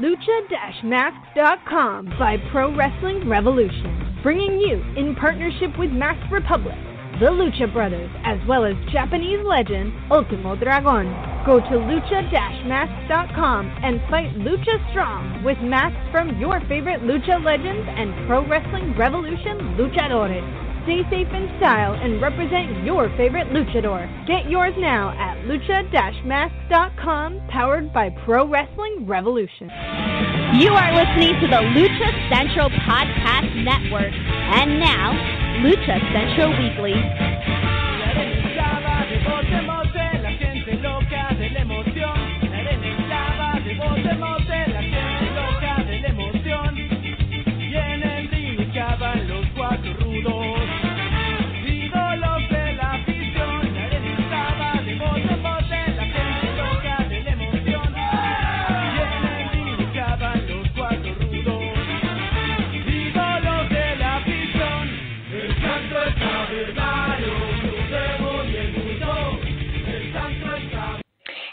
lucha-masks.com by Pro Wrestling Revolution, bringing you, in partnership with Masked Republic, the Lucha Brothers, as well as Japanese legend Ultimo Dragon. Go to lucha-masks.com and fight Lucha Strong with masks from your favorite Lucha legends and Pro Wrestling Revolution luchadores. Stay safe in style and represent your favorite luchador. Get yours now at lucha-masks.com, powered by Pro Wrestling Revolution. You are listening to the Lucha Central Podcast Network. And now, Lucha Central Weekly.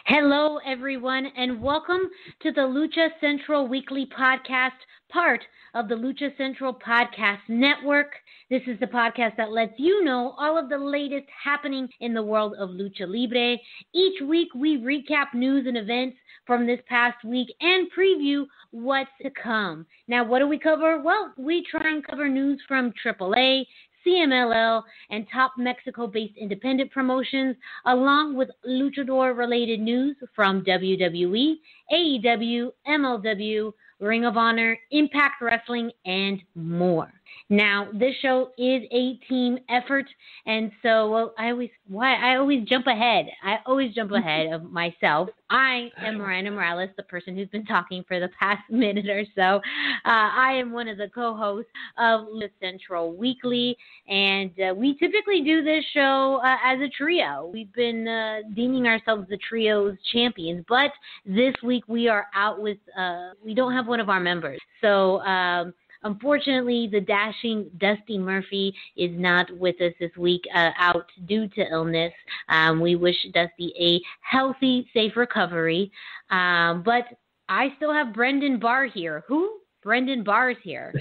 Hello, everyone, and welcome to the Lucha Central Weekly Podcast, part of the Lucha Central Podcast Network. This is the podcast that lets you know all of the latest happening in the world of Lucha Libre. Each week, we recap news and events from this past week and preview what's to come. Now, what do we cover? Well, we try and cover news from AAA, CMLL, and top Mexico-based independent promotions, along with luchador-related news from WWE, AEW, MLW, Ring of Honor, Impact Wrestling, and more. Now, this show is a team effort, and so I always jump ahead. I always jump ahead of myself. I am Miranda Morales, the person who's been talking for the past minute or so. I am one of the co-hosts of Lucha Central Weekly, and we typically do this show as a trio. We've been deeming ourselves the trio's champions, but this week we are out with, we don't have one of our members. So, unfortunately, the dashing Dusty Murphy is not with us this week, out due to illness. We wish Dusty a healthy, safe recovery. But I still have Brendan Barr here. Who? Brendan Barr's here.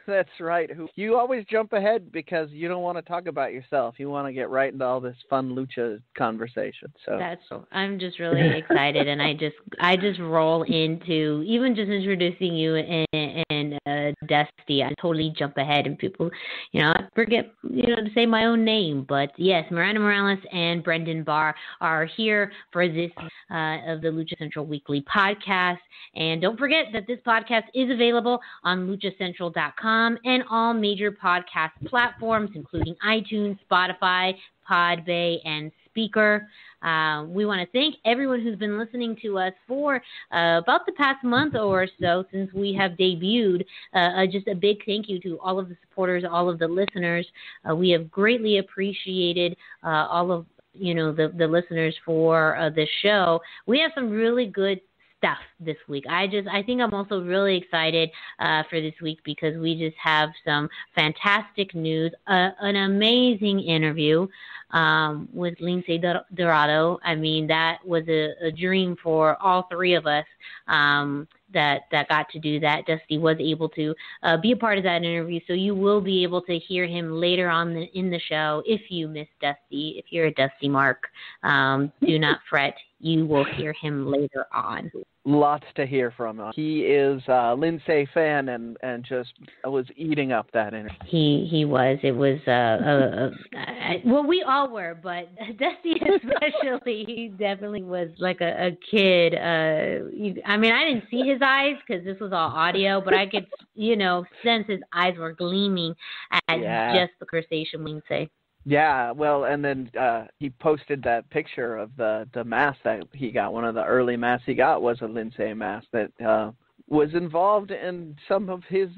That's right. You always jump ahead because you don't want to talk about yourself. You want to get right into all this fun lucha conversation. So I'm just really excited, and I just roll into even just introducing you and Dusty. I totally jump ahead, and people, I forget to say my own name. But yes, Miranda Morales and Brendan Barr are here for this of the Lucha Central Weekly podcast. And don't forget that this podcast is available on luchacentral.com and all major podcast platforms, including iTunes, Spotify, Podbay, and Speaker. We want to thank everyone who's been listening to us for about the past month or so since we have debuted. Just a big thank you to all of the supporters, all of the listeners. We have greatly appreciated all of the listeners for this show. We have some really good stuff this week. I think I'm also really excited for this week because we just have some fantastic news, an amazing interview with Lince Dorado. I mean, that was a dream for all three of us that got to do that. Dusty was able to be a part of that interview, so you will be able to hear him later on in the show. If you miss Dusty, if you're a Dusty Mark, do not fret. You will hear him later on. Lots to hear from him. He is a Lince fan and just was eating up that interview. He was. It was, well, we all were, but Dusty especially, he definitely was like a kid. I didn't see his eyes because this was all audio, but I could, sense his eyes were gleaming at just the conversation, Lince. Yeah, well, and then he posted that picture of the mask that he got. One of the early masks he got was a Lince mask that was involved in some of his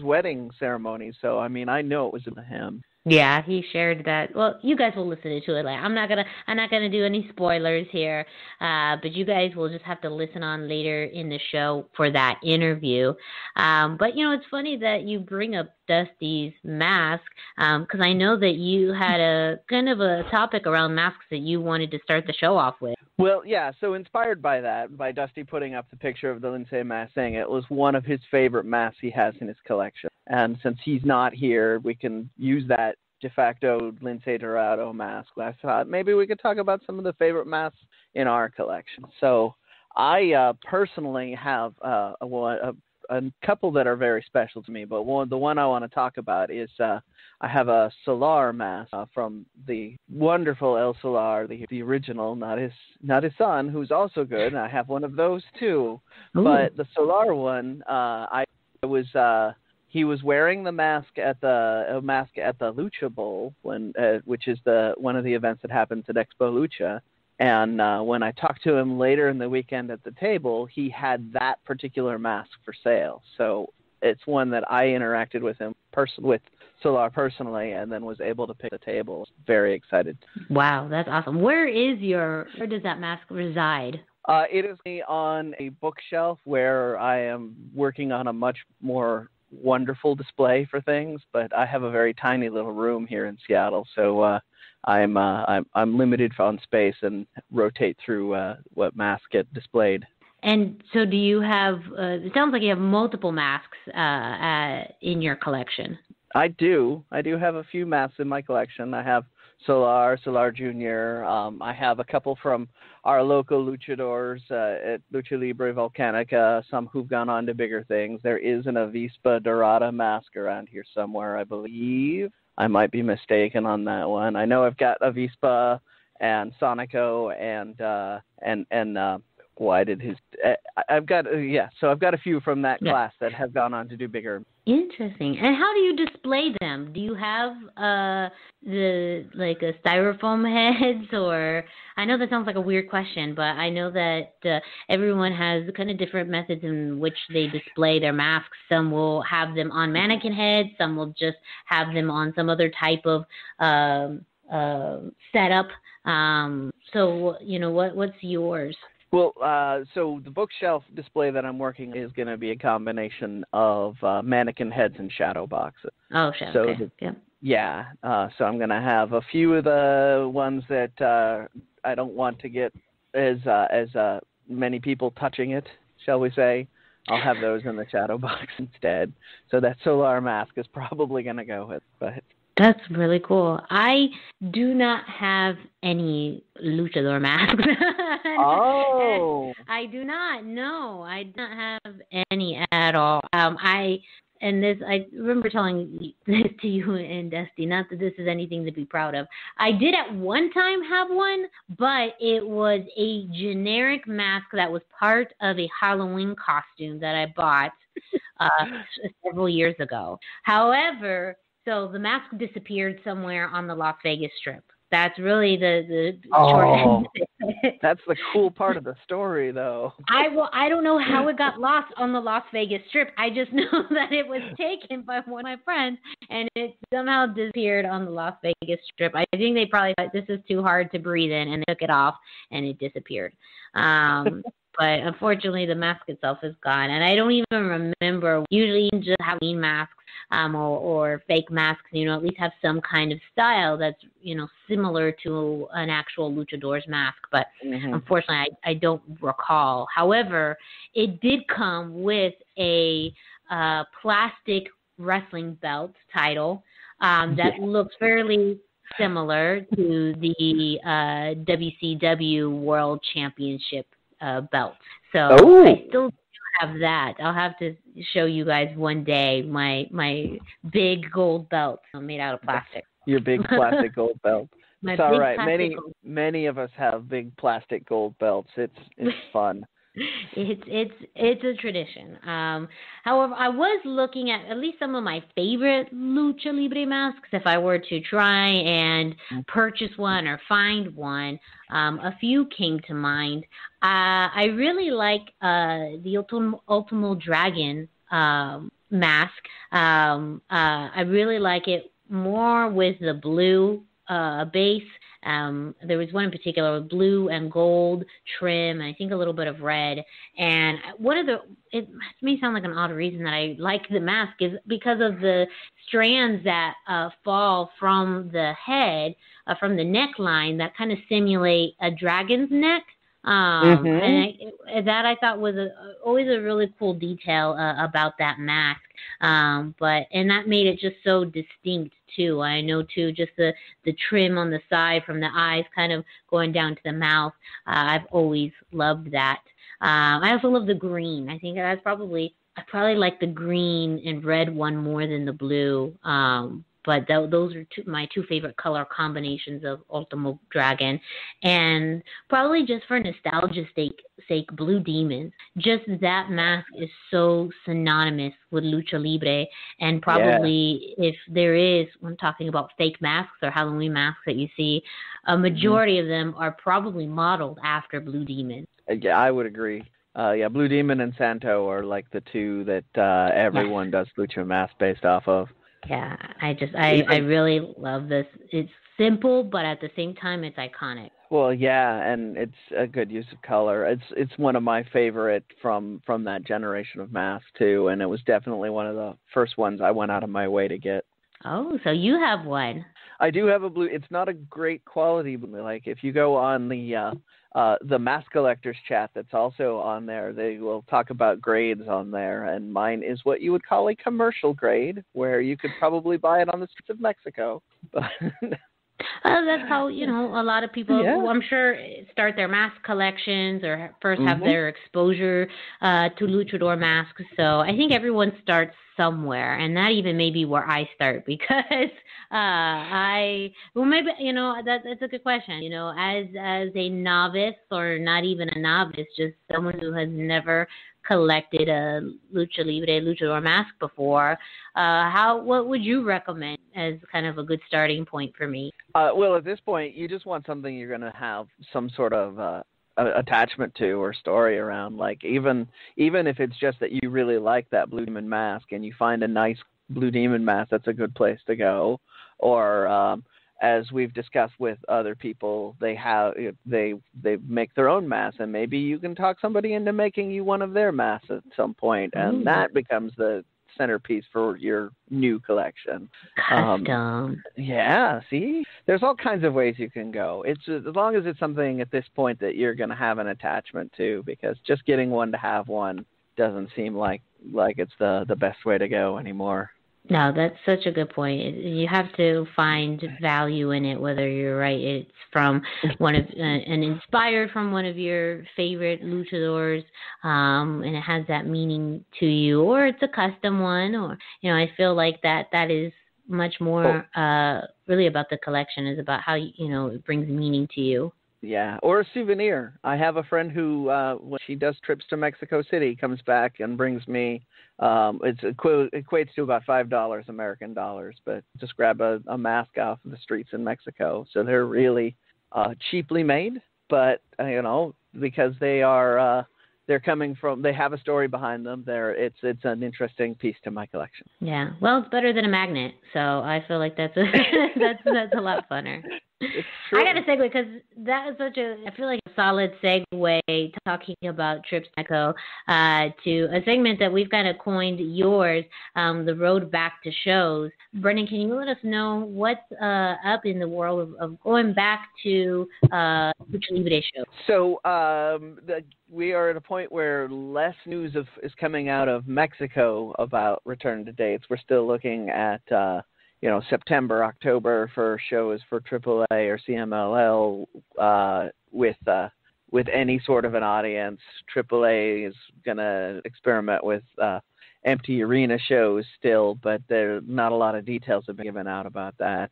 wedding ceremonies. So, I mean, I know it was him. Yeah, he shared that. Well, you guys will listen to it. Like, I'm not gonna do any spoilers here, but you guys will just have to listen on later in the show for that interview. But it's funny that you bring up Dusty's mask, because I know that you had a kind of a topic around masks that you wanted to start the show off with. Well, yeah, so inspired by that, by Dusty putting up the picture of the Lince mask, saying it was one of his favorite masks he has in his collection. And since he's not here, we can use that de facto Lince Dorado mask. I thought maybe we could talk about some of the favorite masks in our collection. So I personally have a couple that are very special to me, but the one I want to talk about is I have a Solar mask from the wonderful El Solar, the original, not his son, who's also good. And I have one of those too. Ooh. But the Solar one, he was wearing the mask at the Lucha Bowl, which is one of the events that happens at Expo Lucha. And when I talked to him later in the weekend at the table, he had that particular mask for sale. So it's one that I interacted with him with Solar personally, and then was able to pick the table. Very excited. Wow, that's awesome. Where does that mask reside? It is on a bookshelf where I am working on a much more wonderful display for things, but I have a very tiny little room here in Seattle, so I'm limited on space and rotate through what masks get displayed. And so do you have, it sounds like you have multiple masks in your collection. I do have a few masks in my collection. I have Solar Jr. I have a couple from our local luchadors at Lucha Libre Volcanica, some who've gone on to bigger things. There is an Avispa Dorada mask around here somewhere, I believe. I might be mistaken on that one. I know I've got Avispa and Sonico and why did his? I've got So I've got a few from that class that have gone on to do bigger. Interesting. And how do you display them? Do you have a styrofoam heads, or I know that sounds like a weird question, but I know that everyone has kind of different methods in which they display their masks. Some will have them on mannequin heads. Some will just have them on some other type of setup. So what's yours? Well, so the bookshelf display that I'm working is going to be a combination of mannequin heads and shadow boxes. Oh, shadow. So okay. Yeah. So I'm going to have a few of the ones that I don't want to get as many people touching it, shall we say. I'll have those in the shadow box instead. So that Solar mask is probably going to go with, but. That's really cool. I do not have any luchador masks. Oh. I do not. No, I do not have any at all. I remember telling this to you and Dusty, not that this is anything to be proud of. I did at one time have one, but it was a generic mask that was part of a Halloween costume that I bought several years ago. However, so the mask disappeared somewhere on the Las Vegas Strip. That's really the short end. That's the cool part of the story, though. I don't know how it got lost on the Las Vegas Strip. I just know that it was taken by one of my friends, and it somehow disappeared on the Las Vegas Strip. I think they probably thought this is too hard to breathe in, and they took it off, and it disappeared. But unfortunately, the mask itself is gone, and I don't even remember. Usually, just Halloween masks or fake masks, at least have some kind of style that's similar to an actual luchador's mask. But unfortunately, I don't recall. However, it did come with a plastic wrestling belt title that looks fairly similar to the WCW World Championship belt. So I still have that. I'll have to show you guys one day my big gold belt made out of plastic. Your big plastic gold belt. It's all right. Many of us have big plastic gold belts. It's fun. It's a tradition. However, I was looking at least some of my favorite Lucha Libre masks. If I were to try and purchase one or find one, a few came to mind. I really like the Ultimo Dragon mask. I really like it more with the blue base. There was one in particular with blue and gold trim, and I think a little bit of red. And it may sound like an odd reason that I like the mask is because of the strands that fall from the head, from the neckline, that kind of simulate a dragon's neck. And I thought was always a really cool detail about that mask. And that made it just so distinct too. I know too, just the trim on the side from the eyes kind of going down to the mouth. I've always loved that. I also love the green. I think I probably like the green and red one more than the blue. But those are my two favorite color combinations of Ultimo Dragon. And probably just for nostalgia's sake, Blue Demon. Just that mask is so synonymous with Lucha Libre. And probably if there is, when talking about fake masks or Halloween masks that you see, a majority of them are probably modeled after Blue Demon. Yeah, I would agree. Blue Demon and Santo are like the two that everyone does Lucha mask based off of. Yeah, I really love this. It's simple, but at the same time, it's iconic. Well, yeah, and it's a good use of color. It's one of my favorite from that generation of masks too, and it was definitely one of the first ones I went out of my way to get. Oh, so you have one? I do have a blue. It's not a great quality, but like if you go on the mask collectors chat that's also on there, they will talk about grades on there, and mine is what you would call a commercial grade, where you could probably buy it on the streets of Mexico. That's how, a lot of people, I'm sure, start their mask collections or first have their exposure to luchador masks. So I think everyone starts somewhere, and that even may be where I start, because that's a good question. As a novice, or not even a novice, just someone who has never collected a Lucha Libre luchador mask before, what would you recommend as kind of a good starting point for me? Well, at this point, you just want something you're going to have some sort of attachment to or story around. Like even if it's just that you really like that Blue Demon mask and you find a nice Blue Demon mask, that's a good place to go. Or as we've discussed with other people, they make their own masks, and maybe you can talk somebody into making you one of their masks at some point, and that becomes the centerpiece for your new collection. Custom. See? There's all kinds of ways you can go. It's as long as it's something at this point that you're going to have an attachment to, because just getting one to have one doesn't seem like it's the best way to go anymore. No, that's such a good point. You have to find value in it, whether you're right, it's from and inspired from one of your favorite luchadors, and it has that meaning to you, or it's a custom one, or, I feel like that is much more really about the collection, is about how, it brings meaning to you. Yeah, or a souvenir. I have a friend who, when she does trips to Mexico City, comes back and brings me, it equates to about $5 American dollars, but just grab a mask off of the streets in Mexico. So they're really cheaply made, but, because they are, they're coming from, they have a story behind them. It's an interesting piece to my collection. Yeah, well, it's better than a magnet, so I feel like that's a lot funner. I got to segue, because that is I feel like a solid segue, talking about trips to Mexico, to a segment that we've kind of coined yours, the road back to shows. Brendan, can you let us know what's up in the world of going back to Lucha Libre shows? So we are at a point where less news is coming out of Mexico about return to dates. We're still looking at September, October for shows for AAA or CMLL with any sort of an audience. AAA is going to experiment with empty arena shows still, but there not a lot of details have been given out about that.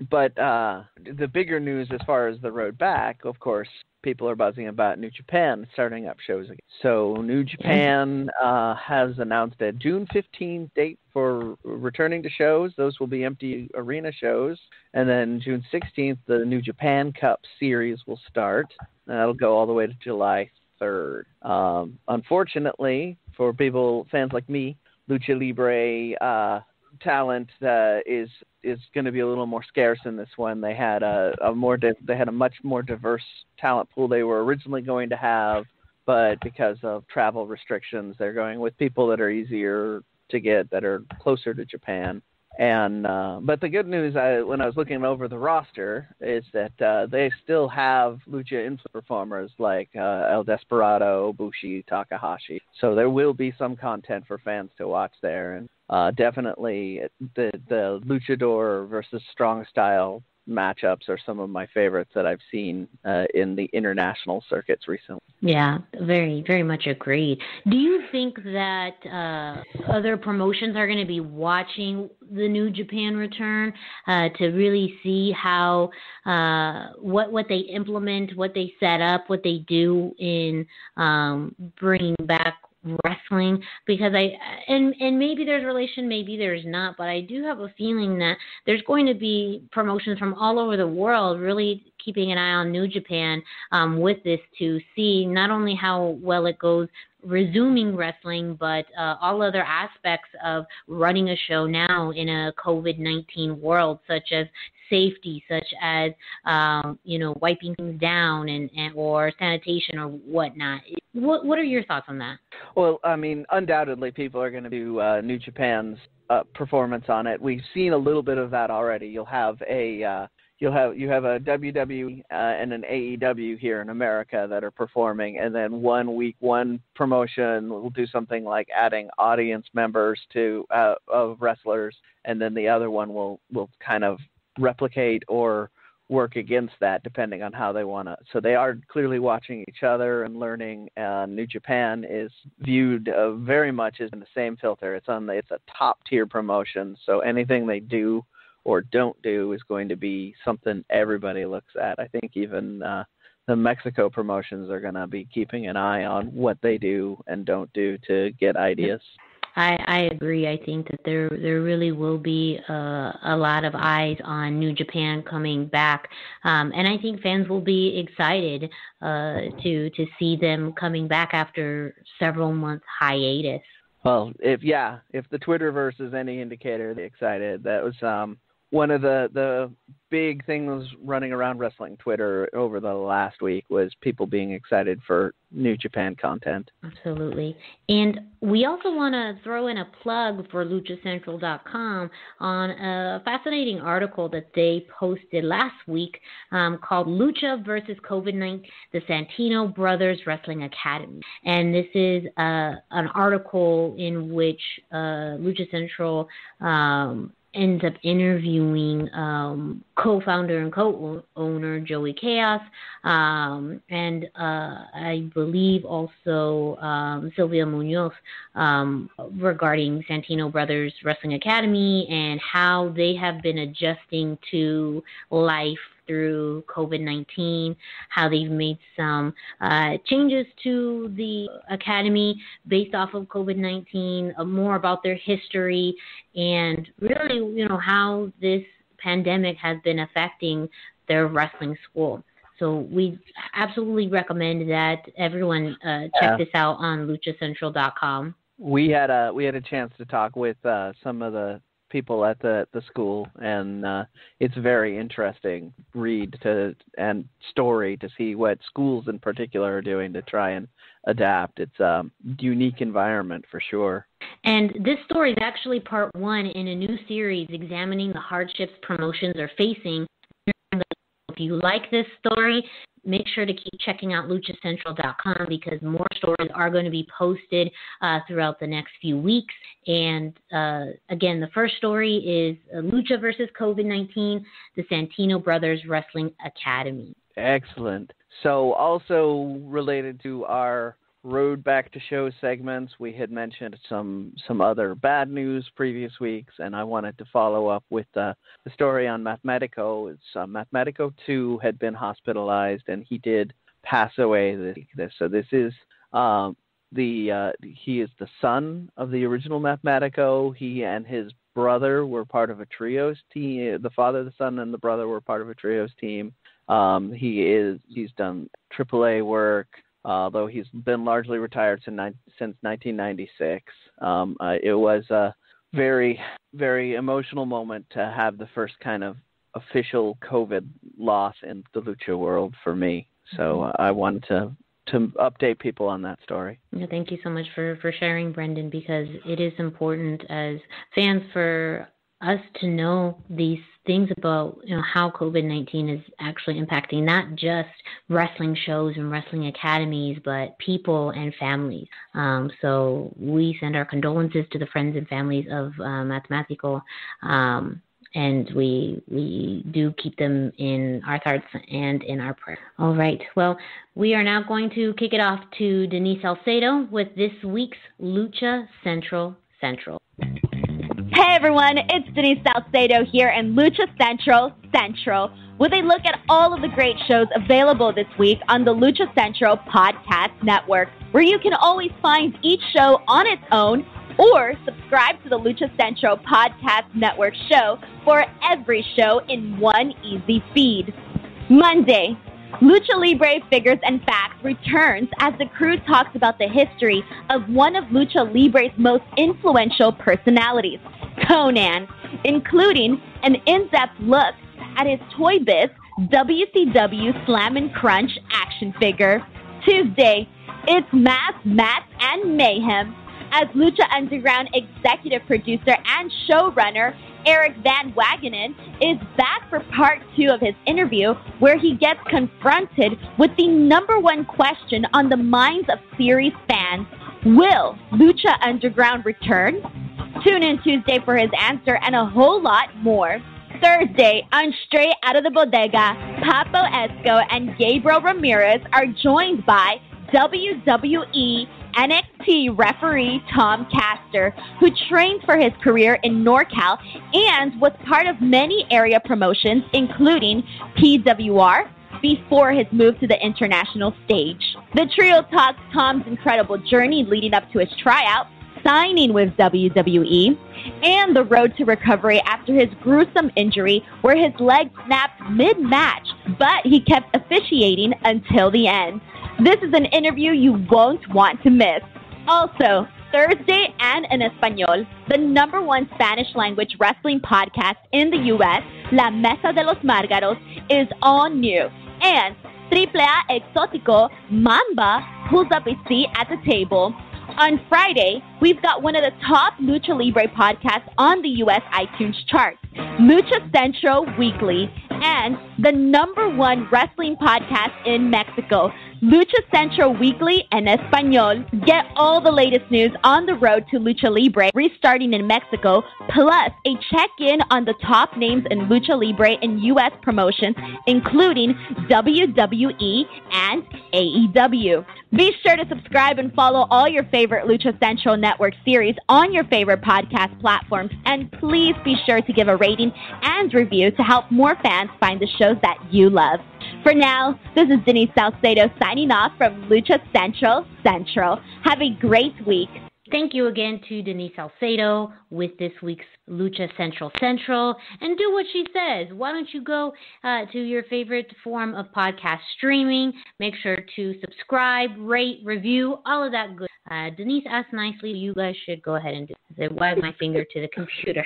But the bigger news as far as the road back, of course, people are buzzing about New Japan starting up shows again. So New Japan has announced a June 15th date for returning to shows. Those will be empty arena shows. And then June 16th, the New Japan Cup series will start. That'll go all the way to July 3rd. Unfortunately, for fans like me, Lucha Libre, talent is going to be a little more scarce in this one. They had a much more diverse talent pool they were originally going to have, but because of travel restrictions, they're going with people that are easier to get, that are closer to Japan. And but the good news, when I was looking over the roster, is that they still have lucha influence performers like El Desperado, Bushi, Takahashi. So there will be some content for fans to watch there, and definitely the luchador versus strong style matchups are some of my favorites that I've seen in the international circuits recently. Yeah, very, very much agreed. Do you think that other promotions are going to be watching the New Japan return to really see how what they implement, what they set up, what they do in bringing back wrestling? Because and maybe there's relation, maybe there's not, but I do have a feeling that there's going to be promotions from all over the world really keeping an eye on New Japan with this, to see not only how well it goes resuming wrestling, but all other aspects of running a show now in a COVID-19 world, such as safety, such as wiping things down and or sanitation or whatnot. What are your thoughts on that? Well, I mean, undoubtedly people are going to do New Japan's performance on it. We've seen a little bit of that already. You have a WWE and an AEW here in America that are performing, and then 1 week one promotion will do something like adding audience members to of wrestlers, and then the other one will kind of replicate or work against that depending on how they want to. So they are clearly watching each other and learning. New Japan is viewed very much as in the same filter. It's a top tier promotion, so anything they do or don't do is going to be something everybody looks at. I think even the Mexico promotions are going to be keeping an eye on what they do and don't do to get ideas. I agree. I think that there really will be a lot of eyes on New Japan coming back, and I think fans will be excited to see them coming back after several months hiatus. Well, if the Twitterverse is any indicator, they're excited. That was one of the big things running around wrestling Twitter over the last week, was people being excited for New Japan content. Absolutely. And we also want to throw in a plug for luchacentral.com on a fascinating article that they posted last week called Lucha versus COVID-19, the Santino Brothers Wrestling Academy. And this is an article in which Lucha Central ends up interviewing co-founder and co-owner Joey Chaos, and I believe also Sylvia Munoz, regarding Santino Brothers Wrestling Academy and how they have been adjusting to life through COVID-19, how they've made some changes to the academy based off of COVID-19, more about their history, and really, how this pandemic has been affecting their wrestling school. So we absolutely recommend that everyone check this out on luchacentral.com. We had a chance to talk with some of the people at the school, and it's a very interesting read and story to see what schools in particular are doing to try and adapt. It's a unique environment for sure. And this story is actually part one in a new series examining the hardships promotions are facing. If you like this story, make sure to keep checking out luchacentral.com, because more stories are going to be posted throughout the next few weeks. And again, the first story is Lucha versus COVID-19, the Santino Brothers Wrestling Academy. Excellent. So also related to our Road Back to Show segments, we had mentioned some other bad news previous weeks, and I wanted to follow up with the story on Mathematico. It's Mathematico 2 had been hospitalized, and he did pass away this. So this is he is the son of the original Mathematico. He and his brother were part of a trios team. The father, the son, and the brother were part of a trios team. He's done AAA work, although he's been largely retired since 1996. It was a very, very emotional moment to have the first kind of official COVID loss in the lucha world for me. So I wanted to update people on that story. Thank you so much for sharing, Brendan, because it is important as fans for us to know these things about how COVID-19 is actually impacting not just wrestling shows and wrestling academies, but people and families. So we send our condolences to the friends and families of Mathematical, and we do keep them in our thoughts and in our prayer. All right. Well, we are now going to kick it off to Denise Salcedo with this week's Lucha Central. Hey everyone, it's Denise Salcedo here in Lucha Central with a look at all of the great shows available this week on the Lucha Central Podcast Network, where you can always find each show on its own or subscribe to the Lucha Central Podcast Network show for every show in one easy feed. Monday, Lucha Libre Figures and Facts returns as the crew talks about the history of one of Lucha Libre's most influential personalities, Conan, including an in-depth look at his Toy Biz WCW Slam and Crunch action figure. Tuesday, it's Mass, Mats, and Mayhem as Lucha Underground executive producer and showrunner Eric Van Wagenen is back for part 2 of his interview, where he gets confronted with the number one question on the minds of series fans: will Lucha Underground return? Tune in Tuesday for his answer and a whole lot more. Thursday, on Straight Out of the Bodega, Papo Esco and Gabriel Ramirez are joined by WWE NXT referee Tom Caster, who trained for his career in NorCal and was part of many area promotions, including PWR, before his move to the international stage. The trio talks Tom's incredible journey leading up to his tryout, signing with WWE, and the road to recovery after his gruesome injury where his leg snapped mid-match, but he kept officiating until the end. This is an interview you won't want to miss. Also, Thursday and in Espanol, the number one Spanish language wrestling podcast in the U.S., La Mesa de los Márgaros, is all new. And AAA Exótico, Mamba, pulls up a seat at the table. On Friday, we've got one of the top Lucha Libre podcasts on the U.S. iTunes charts, Lucha Central Weekly, and the number one wrestling podcast in Mexico, Lucha Central Weekly en Español. Get all the latest news on the road to Lucha Libre restarting in Mexico, plus a check-in on the top names in Lucha Libre and U.S. promotions, including WWE and AEW. Be sure to subscribe and follow all your favorite Lucha Central Network series on your favorite podcast platforms, and please be sure to give a rating and review to help more fans find the shows that you love. For now, this is Denise Salcedo signing off from Lucha Central. Have a great week. Thank you again to Denise Salcedo with this week's Lucha Central, and do what she says. Why don't you go to your favorite form of podcast streaming? Make sure to subscribe, rate, review, all of that good. Denise asked nicely, you guys should go ahead and wag my finger to the computer.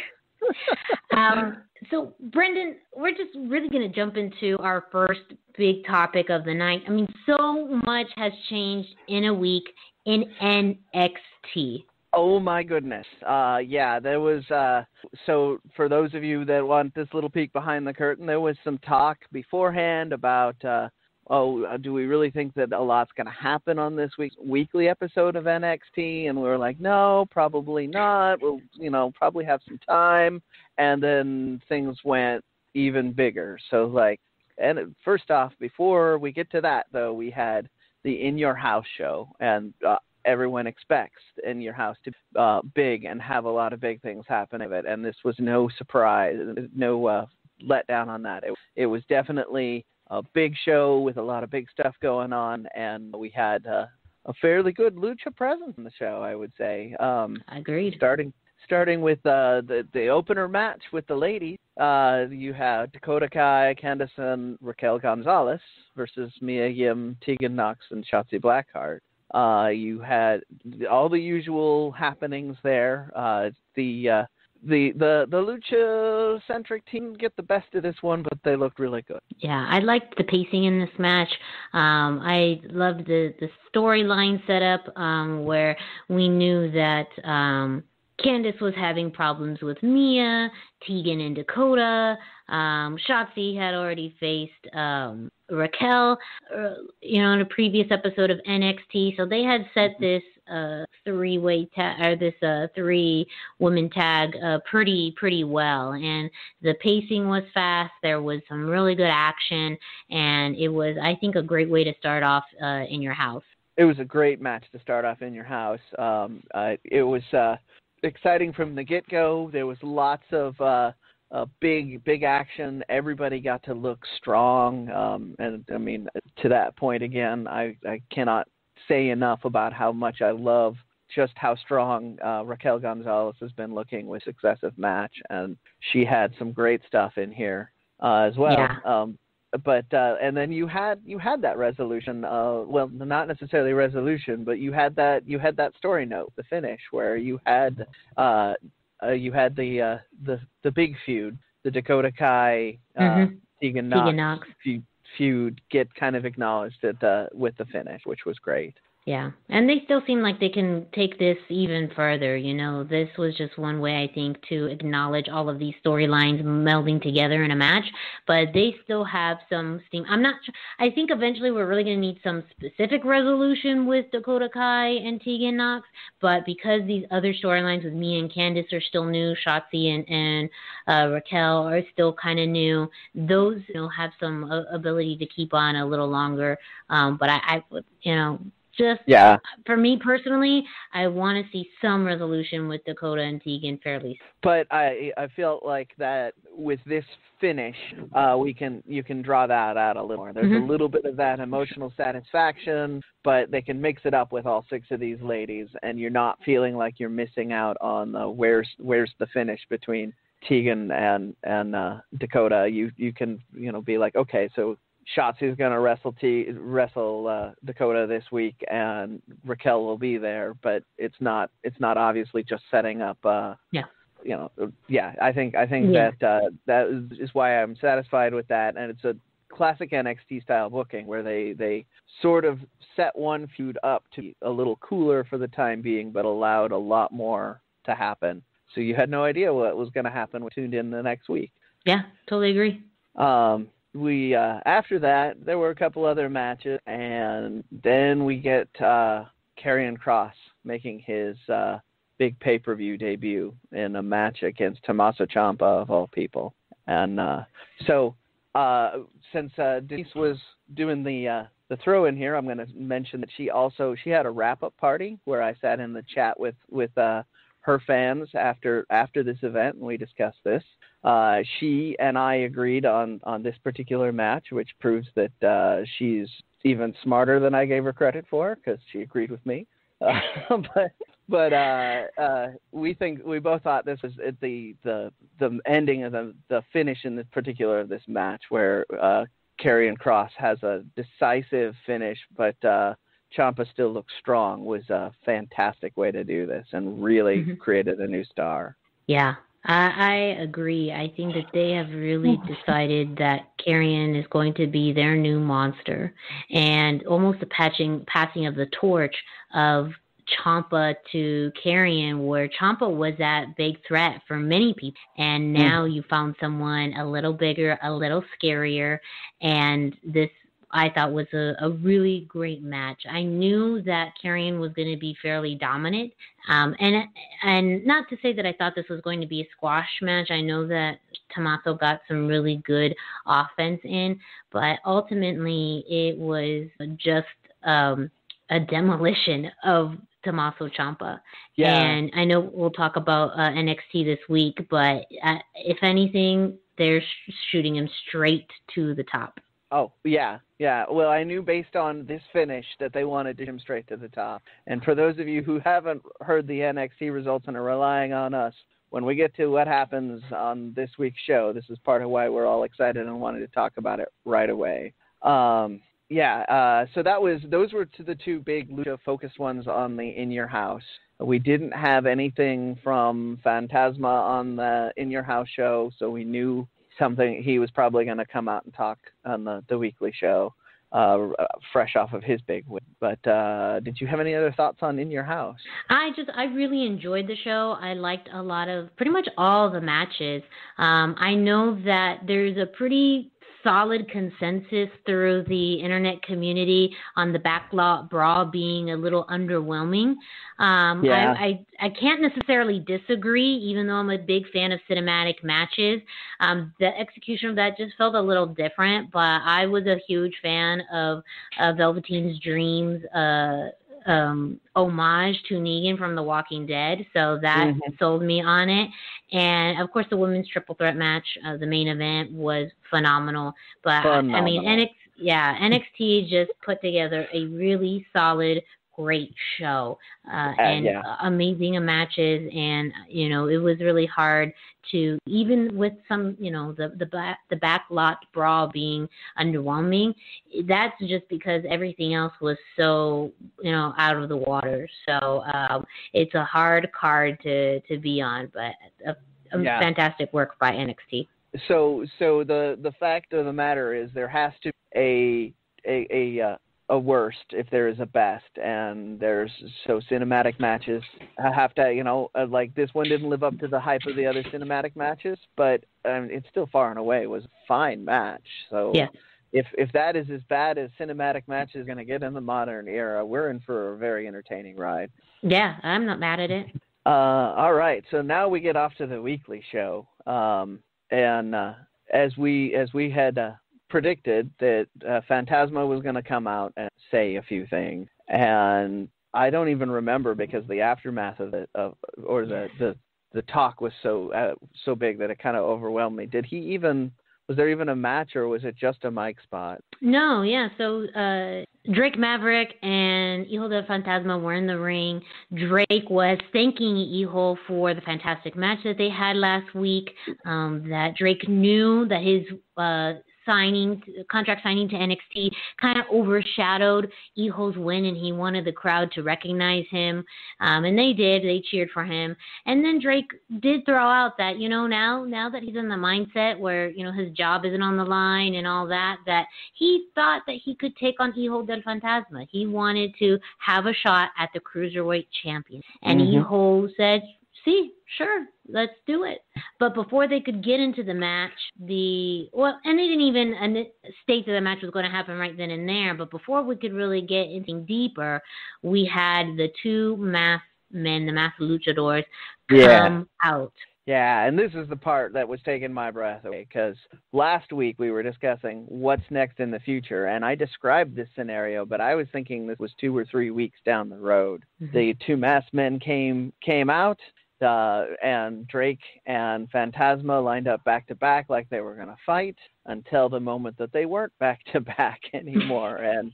So, Brendan, we're just really going to jump into our first big topic of the night. I mean, so much has changed in a week in NXT. Oh my goodness. Yeah, there was, so for those of you that want this little peek behind the curtain, there was some talk beforehand about, do we really think that a lot's going to happen on this week's weekly episode of NXT? And we were like, no, probably not. We'll, probably have some time. And then things went even bigger. So and first off, before we get to that though, we had the In Your House show, and everyone expects In Your House to be big and have a lot of big things happen of it. And this was no surprise, no letdown on that. It was definitely a big show with a lot of big stuff going on, and we had a fairly good lucha presence in the show, I would say. Agreed. Starting with the opener match with the ladies, you had Dakota Kai, Candice, and Raquel Gonzalez versus Mia Yim, Tegan Knox, and Shotzi Blackheart. You had all the usual happenings there. The the lucha-centric team get the best of this one, but they looked really good. Yeah, I liked the pacing in this match. I loved the storyline setup where we knew that Candice was having problems with Mia, Tegan and Dakota. Shotzi had already faced Raquel, in a previous episode of NXT. So they had set this three-woman tag pretty well, and the pacing was fast. There was some really good action, and it was, I think, a great way to start off in your house. It was a great match to start off in your house. It was exciting from the get-go. There was lots of big action. Everybody got to look strong, and I mean, to that point again, I cannot say enough about how much I love just how strong Raquel Gonzalez has been looking with successive match, and she had some great stuff in here as well. Yeah. And then you had that resolution. Well, not necessarily resolution, but you had that story note, the finish, where you had the big feud, the Dakota Kai Tegan Nox feud get kind of acknowledged with the finish, which was great. Yeah, and they still seem like they can take this even further. This was just one way, I think, to acknowledge all of these storylines melding together in a match, but they still have some steam. I'm not sure. I think eventually we're really going to need some specific resolution with Dakota Kai and Tegan Nox, but because these other storylines with Mia and Candice are still new, Shotzi and Raquel are still kind of new, those have some ability to keep on a little longer, but I for me personally, I want to see some resolution with Dakota and Tegan fairly soon. But I feel like that with this finish, you can draw that out a little more. There's a little bit of that emotional satisfaction, but they can mix it up with all six of these ladies, and you're not feeling like you're missing out on where's the finish between Tegan and Dakota. You can be like, okay, so Shotzi's going to wrestle Dakota this week, and Raquel will be there, but it's not obviously just setting up. I think that is why I'm satisfied with that, and it's a classic NXT style booking where they sort of set one feud up to be a little cooler for the time being, but allowed a lot more to happen. So you had no idea what was going to happen when you tuned in the next week. Yeah, totally agree. We after that, there were a couple other matches, and then we get Karrion Kross making his big pay-per-view debut in a match against Tommaso Ciampa, of all people. And so since Denise was doing the throw-in here, I'm going to mention that she had a wrap-up party where I sat in the chat with her fans after this event, and we discussed this. She and I agreed on this particular match, which proves that she's even smarter than I gave her credit for, because she agreed with me. But we both thought this was the ending of the finish in this particular of this match, where Karrion Kross has a decisive finish, but Ciampa still looks strong, was a fantastic way to do this and really created a new star. Yeah. I agree. I think that they have really decided that Karrion is going to be their new monster, and almost a passing of the torch of Ciampa to Karrion, where Ciampa was that big threat for many people, and now you found someone a little bigger, a little scarier, and this I thought was a really great match. I knew that Karrion was going to be fairly dominant, and not to say that I thought this was going to be a squash match. I know that Tommaso got some really good offense in, but ultimately it was just a demolition of Tommaso Ciampa. Yeah. And I know we'll talk about NXT this week, but if anything, they're shooting him straight to the top. Oh, yeah. Well, I knew based on this finish that they wanted to him straight to the top. And for those of you who haven't heard the NXT results and are relying on us, when we get to what happens on this week's show, this is part of why we're all excited and wanted to talk about it right away. So those were the two big Lucha focused ones on the In Your House. We didn't have anything from Fantasma on the In Your House show, so we knew something. He was probably going to come out and talk on the weekly show, fresh off of his big win. But did you have any other thoughts on In Your House? I really enjoyed the show. I liked a lot of pretty much all the matches. I know that there's a pretty solid consensus through the internet community on the backlot brawl being a little underwhelming. I can't necessarily disagree, even though I'm a big fan of cinematic matches. The execution of that just felt a little different, but I was a huge fan of Velveteen's Dreams homage to Negan from The Walking Dead, so that sold me on it. And of course, the women's triple threat match, the main event, was phenomenal. But I mean, NXT just put together a really solid, great show, amazing matches, and it was really hard to, even with some, the backlot brawl being underwhelming. That's just because everything else was so out of the water. So it's a hard card to be on, but fantastic work by NXT. So the fact of the matter is there has to be a worst if there is a best, and cinematic matches have to, like this one didn't live up to the hype of the other cinematic matches, but it still far and away was a fine match. So if that is as bad as cinematic matches going to get in the modern era, we're in for a very entertaining ride. Yeah, I'm not mad at it. All right, so now we get off to the weekly show, and as we had predicted that Fantasma was going to come out and say a few things, and I don't even remember because the aftermath of it, the talk was so big that it kind of overwhelmed me. Was there even a match, or was it just a mic spot? No, so Drake Maverick and Hijo Del Fantasma were in the ring. Drake was thanking Hijo for the fantastic match that they had last week, that Drake knew that his contract signing to NXT kind of overshadowed Hijo's win, and he wanted the crowd to recognize him, and they did. They cheered for him, and then Drake did throw out that now that he's in the mindset where his job isn't on the line and all that he thought that he could take on Hijo Del Fantasma. He wanted to have a shot at the Cruiserweight Champion, and Hijo said, "See, sure, let's do it." But before they could get into the match, and they didn't even state that the match was going to happen right then and there, but before we could really get anything deeper, we had the two masked men, the masked luchadors, come out. Yeah, and this is the part that was taking my breath away, because last week we were discussing what's next in the future, and I described this scenario, but I was thinking this was 2 or 3 weeks down the road. The two masked men came out, and Drake and Fantasma lined up back-to-back like they were going to fight until the moment that they weren't back-to-back anymore. And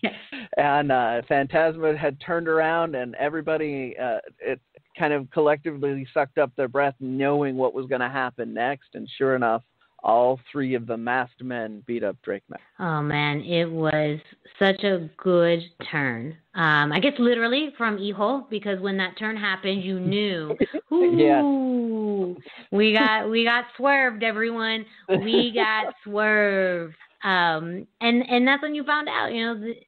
Fantasma had turned around, and everybody it kind of collectively sucked up their breath knowing what was going to happen next. And sure enough, all three of the masked men beat up Drake Maverick. Oh, man, it was such a good turn. I guess literally from Hijo, because when that turn happened, you knew, ooh, we got swerved, everyone. We got swerved. And that's when you found out,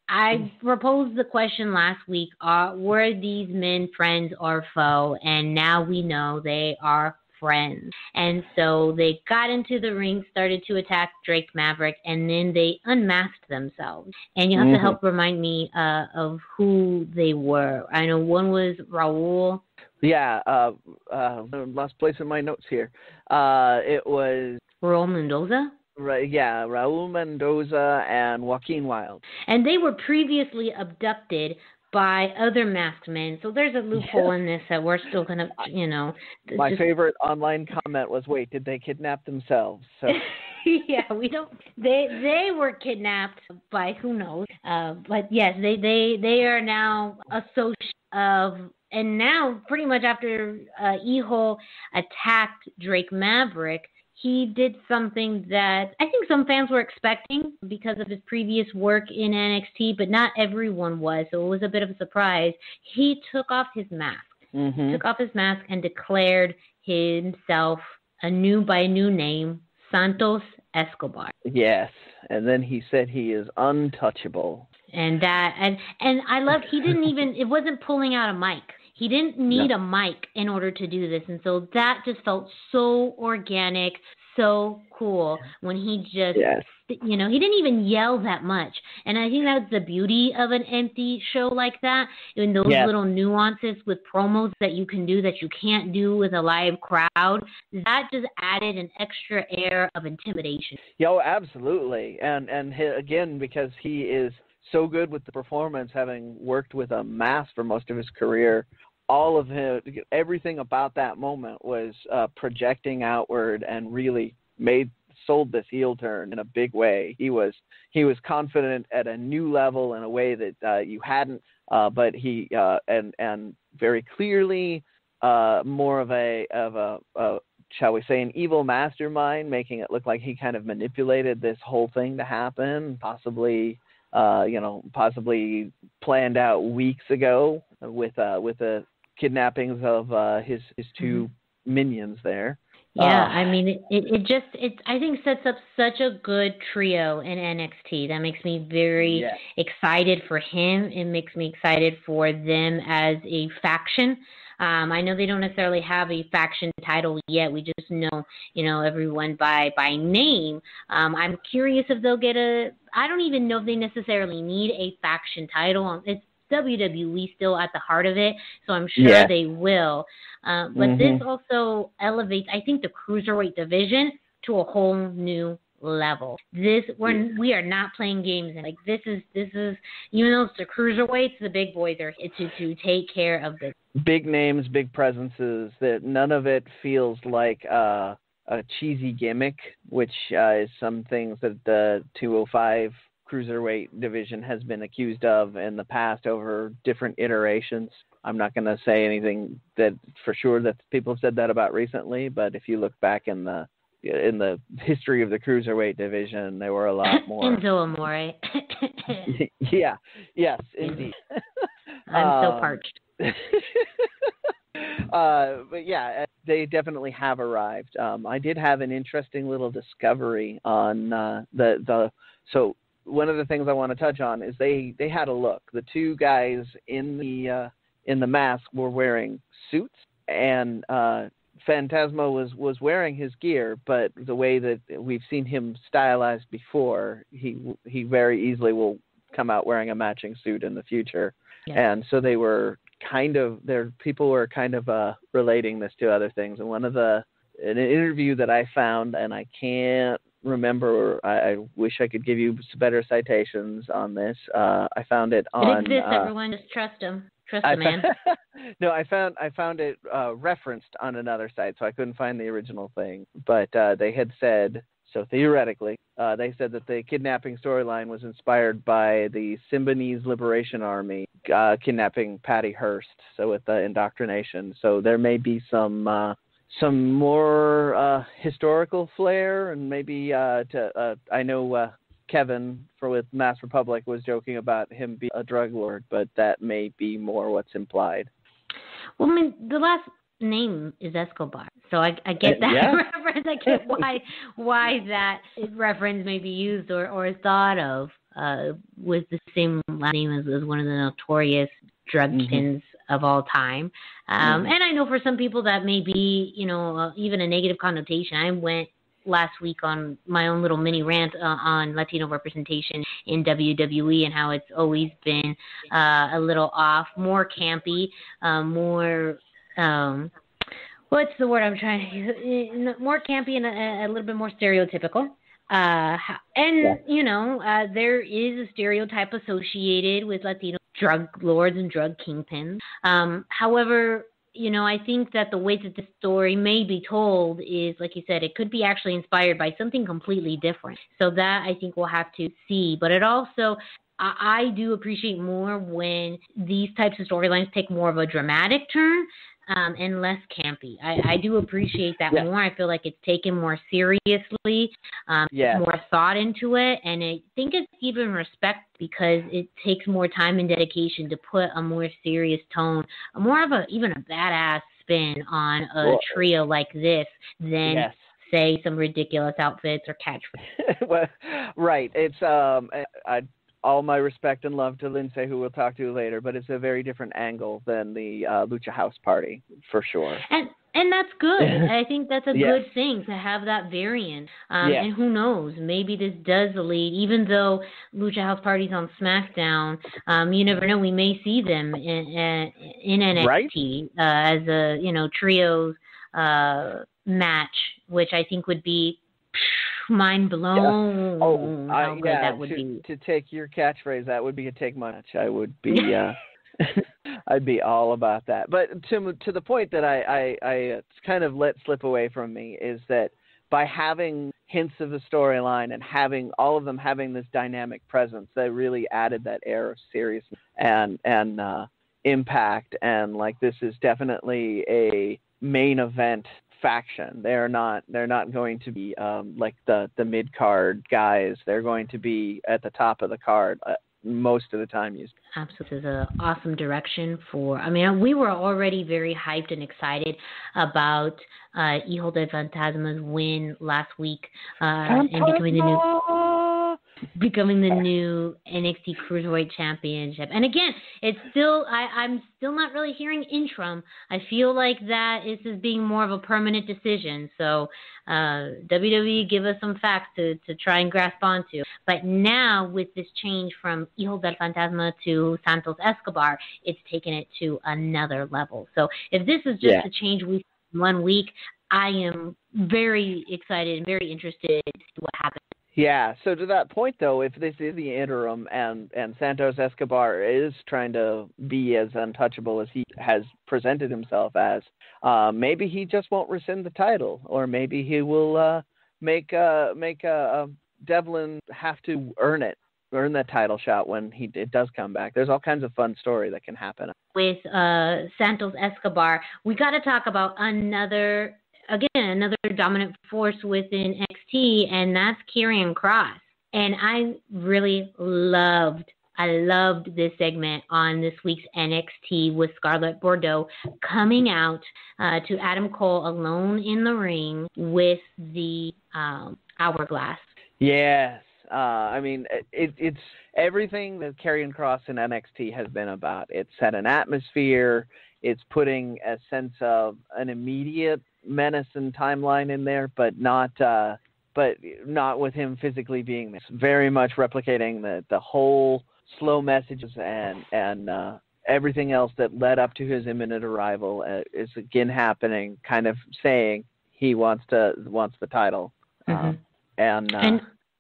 I proposed the question last week, were these men friends or foe? And now we know they are friends. And so they got into the ring, started to attack Drake Maverick, and then they unmasked themselves. And you have to help remind me of who they were. I know one was Raul. Yeah, lost place in my notes here. It was Raul Mendoza? Right, yeah, Raul Mendoza and Joaquin Wilde. And they were previously abducted by other masked men. So there's a loophole in this that we're still going to, My favorite online comment was, wait, did they kidnap themselves? So. Yeah, we don't. They were kidnapped by who knows. But yes, they are now associates of. And now, pretty much after Hijo attacked Drake Maverick, he did something that I think some fans were expecting because of his previous work in NXT, but not everyone was, so it was a bit of a surprise. He took off his mask. Mm-hmm. Took off his mask and declared himself by a new name, Santos Escobar. Yes, and then he said he is untouchable. And I loved, it wasn't pulling out a mic. He didn't need a mic in order to do this. And so that just felt so organic, so cool when he just, he didn't even yell that much. And I think that's the beauty of an empty show like that, in those little nuances with promos that you can do that you can't do with a live crowd. That just added an extra air of intimidation. Yo, absolutely. And again, because he is so good with the performance, having worked with a mask for most of his career, all of him, everything about that moment was projecting outward and really sold this heel turn in a big way. He was confident at a new level in a way that you hadn't, but he and very clearly more of a shall we say, an evil mastermind, making it look like he kind of manipulated this whole thing to happen, possibly planned out weeks ago with the kidnappings of his two minions there. Yeah, I mean, it I think sets up such a good trio in NXT. That makes me very excited for him. It makes me excited for them as a faction. I know they don't necessarily have a faction title yet. We just know, everyone by name. I'm curious if they'll get I don't even know if they necessarily need a faction title. It's WWE still at the heart of it, so I'm sure they will. But this also elevates, I think, the Cruiserweight division to a whole new level. We are not playing games. Like this is even though it's the Cruiserweights, the big boys are to take care of the big names, big presences. That none of it feels like a cheesy gimmick, which is some things that the 205 Cruiserweight division has been accused of in the past over different iterations. I'm not going to say anything that for sure that people have said that about recently, but if you look back in the history of the Cruiserweight division, there were a lot more. Enzo Amore. Yes, indeed. I'm so parched. But yeah, they definitely have arrived. I did have an interesting little discovery on so one of the things I want to touch on is they had a look. The two guys in the mask were wearing suits, and Phantasmo was wearing his gear, but the way that we've seen him stylized before, he very easily will come out wearing a matching suit in the future. Yeah. And so people were kind of relating this to other things. And an interview that I found, and I can't remember, I wish I could give you better citations on this. I found it on. It exists, everyone. Just trust him. Trust the man. No, I found it referenced on another site, so I couldn't find the original thing. But they had said, so theoretically, they said that the kidnapping storyline was inspired by the Symbionese Liberation Army kidnapping Patty Hearst, so with the indoctrination. So there may be some more historical flair, and maybe I know Kevin with Mass Republic was joking about him being a drug lord, but that may be more what's implied. Well, I mean, the last name is Escobar, so I get that reference. I get why that reference may be used or thought of with the same last name as one of the notorious drug kings of all time. And I know for some people that may be, even a negative connotation. I went last week on my own little mini rant on Latino representation in WWE and how it's always been a little off, more campy, more what's the word I'm trying to use? More campy and a little bit more stereotypical. There is a stereotype associated with Latino drug lords and drug kingpins. However, I think that the way that this story may be told is, like you said, it could be actually inspired by something completely different. So that I think we'll have to see. But it also, I do appreciate more when these types of storylines take more of a dramatic turn. and less campy. I do appreciate that more. I feel like it's taken more seriously, more thought into it, and I think it's even respect because it takes more time and dedication to put a more serious tone, more of even a badass spin on a trio like this than say some ridiculous outfits or catchphrases. Well, right. It's all my respect and love to Lince, who we'll talk to later, but it's a very different angle than the Lucha House Party, for sure. And that's good. I think that's a good thing to have that variant. And who knows, maybe this does lead, even though Lucha House Party's on SmackDown, you never know, we may see them in NXT as a, trios match, which I think would be mind blown. How good that would be. To take your catchphrase, that would be a take my match. I would be, I'd be all about that. But to the point that I kind of let slip away from me is that by having hints of the storyline and having all of them having this dynamic presence, that really added that air of seriousness and impact. And like, this is definitely a main event faction. They're not going to be like the mid card guys. They're going to be at the top of the card most of the time. Absolutely, is an awesome direction for. I mean, we were already very hyped and excited about Hijo Del Fantasma's win last week and becoming the new NXT Cruiserweight Championship. And again, it's still, I'm still not really hearing interim. I feel like that is being more of a permanent decision. So WWE, give us some facts to try and grasp onto. But now with this change from Hijo Del Fantasma to Santos Escobar, it's taken it to another level. So if this is just a change we in 1 week, I am very excited and very interested to see what happens. Yeah, so to that point, though, if this is the interim and Santos Escobar is trying to be as untouchable as he has presented himself as, maybe he just won't rescind the title, or maybe he will make Devlin have to earn that title shot when it does come back. There's all kinds of fun story that can happen. With Santos Escobar, we got to talk about another dominant force within NXT, and that's Karrion Kross. And I really loved this segment on this week's NXT with Scarlett Bordeaux coming out to Adam Cole alone in the ring with the hourglass. Yes. I mean, it's everything that Karrion Kross in NXT has been about. It's set an atmosphere. It's putting a sense of an immediate menace and timeline in there, but not with him physically being there. It's very much replicating the whole slow messages and everything else that led up to his imminent arrival is again happening, kind of saying he wants the title. And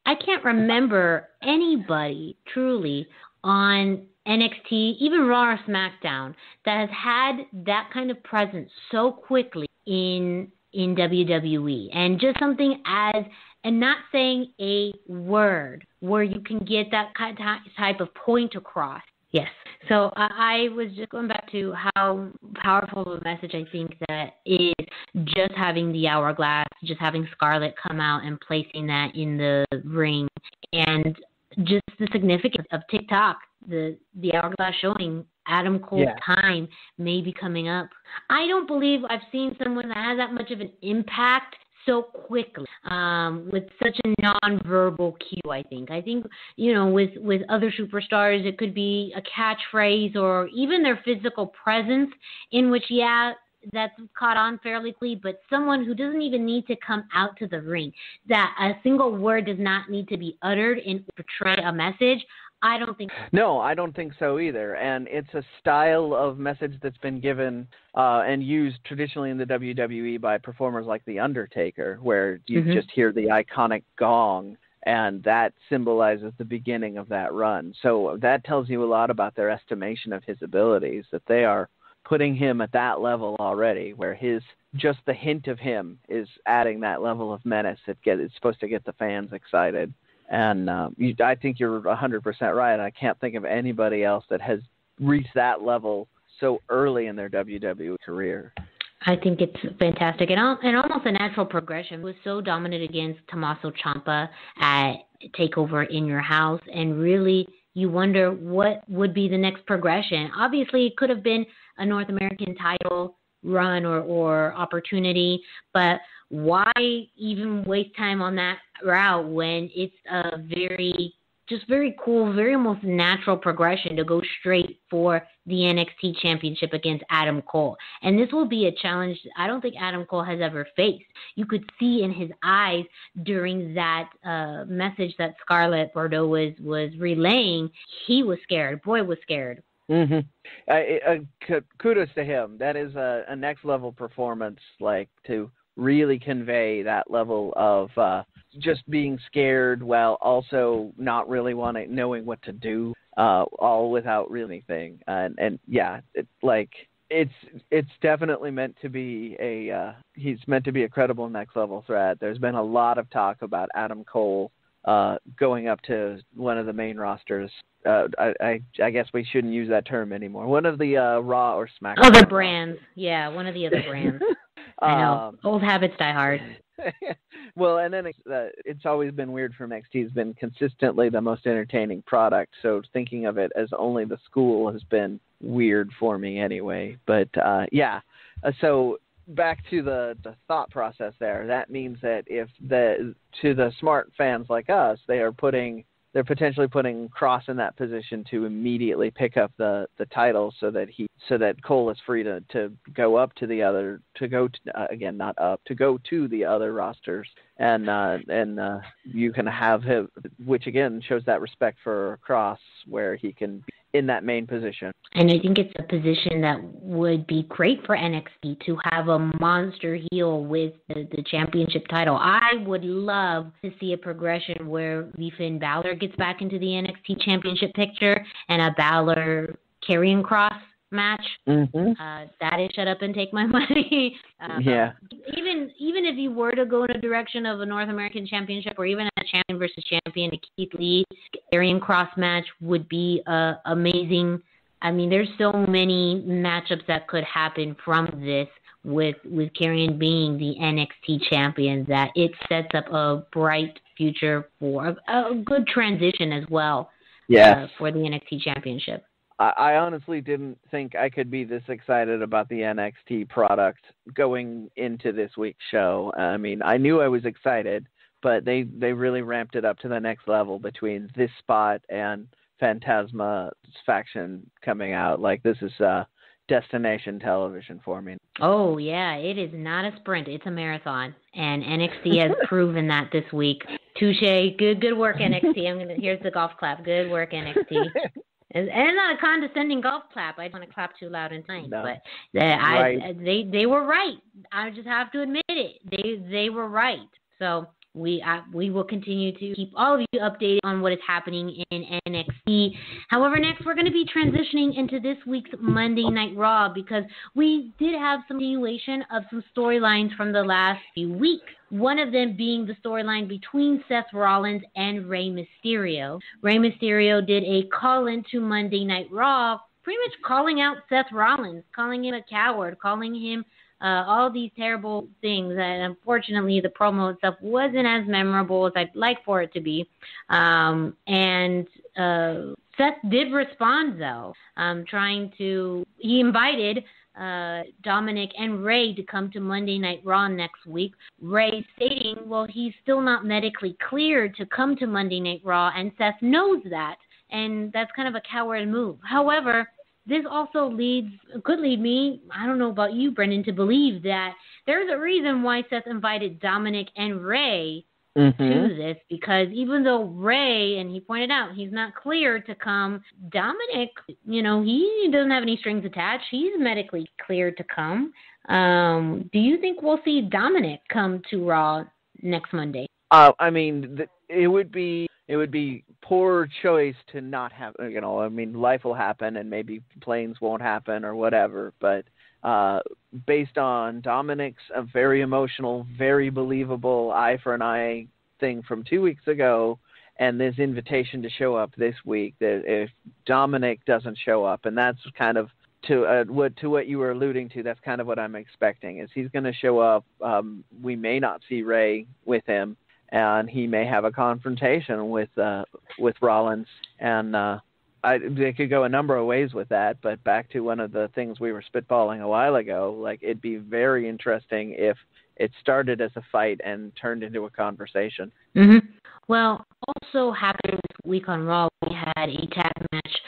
I can't remember anybody truly on NXT, even Raw or SmackDown, that has had that kind of presence so quickly in WWE. And just something and not saying a word where you can get that type of point across. Yes. So I was just going back to how powerful of a message I think that is, just having the hourglass, just having Scarlett come out and placing that in the ring, and just the significance of TikTok, the hourglass showing Adam Cole's time may be coming up. I don't believe I've seen someone that has that much of an impact so quickly, with such a nonverbal cue. I think, with other superstars, it could be a catchphrase or even their physical presence, in which, that's caught on fairly quickly, but someone who doesn't even need to come out to the ring, that a single word does not need to be uttered and portray a message. I don't think so. No, I don't think so either. And it's a style of message that's been given and used traditionally in the WWE by performers like The Undertaker, where you just hear the iconic gong, and that symbolizes the beginning of that run. So that tells you a lot about their estimation of his abilities, that they are putting him at that level already, where just the hint of him is adding that level of menace that it's supposed to get the fans excited. And I think you're 100% right. I can't think of anybody else that has reached that level so early in their WWE career. I think it's fantastic and almost a natural progression. It was so dominant against Tommaso Ciampa at TakeOver in your house, and really you wonder what would be the next progression. Obviously, it could have been a North American title run or opportunity, but why even waste time on that route when it's a very cool, very almost natural progression to go straight for the NXT Championship against Adam Cole. And this will be a challenge I don't think Adam Cole has ever faced. You could see in his eyes during that message that Scarlett Bordeaux was relaying, he was scared. Boy was scared. Kudos to him. That is a next level performance, like to really convey that level of just being scared while also not really knowing what to do, all without really anything. And yeah, it's definitely meant to be he's meant to be a credible next level threat. There's been a lot of talk about Adam Cole going up to one of the main rosters. I guess we shouldn't use that term anymore. One of the Raw or SmackDown. Other brands. Yeah, one of the other brands. I know. Old habits die hard. Well, and then it's always been weird for NXT. It's been consistently the most entertaining product. So thinking of it as only the school has been weird for me anyway. But yeah, so back to the thought process there. That means that if to the smart fans like us, they're potentially putting Cross in that position to immediately pick up the title so that Cole is free to go up to the other, to go to the other rosters, and you can have him, which again shows that respect for Cross where he can be in that main position. And I think it's a position that would be great for NXT to have a monster heel with the championship title. I would love to see a progression where Finn Balor gets back into the NXT championship picture and a Balor Karrion Kross match. That is shut up and take my money. Yeah. Even if you were to go in a direction of a North American championship or even a champion versus champion, a Keith Lee Karrion Kross match would be amazing. I mean, there's so many matchups that could happen from this with Karrion being the NXT champion, that it sets up a bright future for a good transition as well. Yes. For the NXT championship. I honestly didn't think I could be this excited about the NXT product going into this week's show. I mean, I knew I was excited, but they really ramped it up to the next level between this spot and Phantasma's faction coming out. Like, this is destination television for me. Oh, yeah, it is not a sprint. It's a marathon, and NXT has proven that this week. Touche. Good work, NXT. Here's the golf clap. Good work, NXT. And not a condescending golf clap. I don't want to clap too loud and tight, no. But Right. They were right. I just have to admit it. They were right. So we will continue to keep all of you updated on what is happening in NXT. However, next we're going to be transitioning into this week's Monday Night Raw because we did have some continuation of some storylines from the last few weeks. One of them being the storyline between Seth Rollins and Rey Mysterio. Rey Mysterio did a call-in to Monday Night Raw, pretty much calling out Seth Rollins, calling him a coward, calling him all these terrible things. And unfortunately, the promo itself wasn't as memorable as I'd like for it to be. And Seth did respond, though, he invited Dominic and Rey to come to Monday Night Raw next week. Rey stating, well, he's still not medically cleared to come to Monday Night Raw, and Seth knows that, and that's kind of a coward move. However, this also could lead me, I don't know about you, Brendan, to believe that there's a reason why Seth invited Dominic and Rey to this, because even though Rey, and he pointed out, he's not clear to come, Dominic, he doesn't have any strings attached. He's medically cleared to come. Do you think we'll see Dominic come to Raw next Monday? I mean, it would be poor choice to not have, life will happen and maybe planes won't happen or whatever, but based on Dominic's very emotional, very believable eye for an eye thing from 2 weeks ago and this invitation to show up this week, that if Dominic doesn't show up, and that's kind of what you were alluding to, that's kind of what I'm expecting. Is he's going to show up. We may not see Ray with him, and he may have a confrontation with Rollins, and they could go a number of ways with that. But back to one of the things we were spitballing a while ago, like it'd be very interesting if it started as a fight and turned into a conversation. Mm-hmm. Well, also happened this week on Raw, we had a tag match.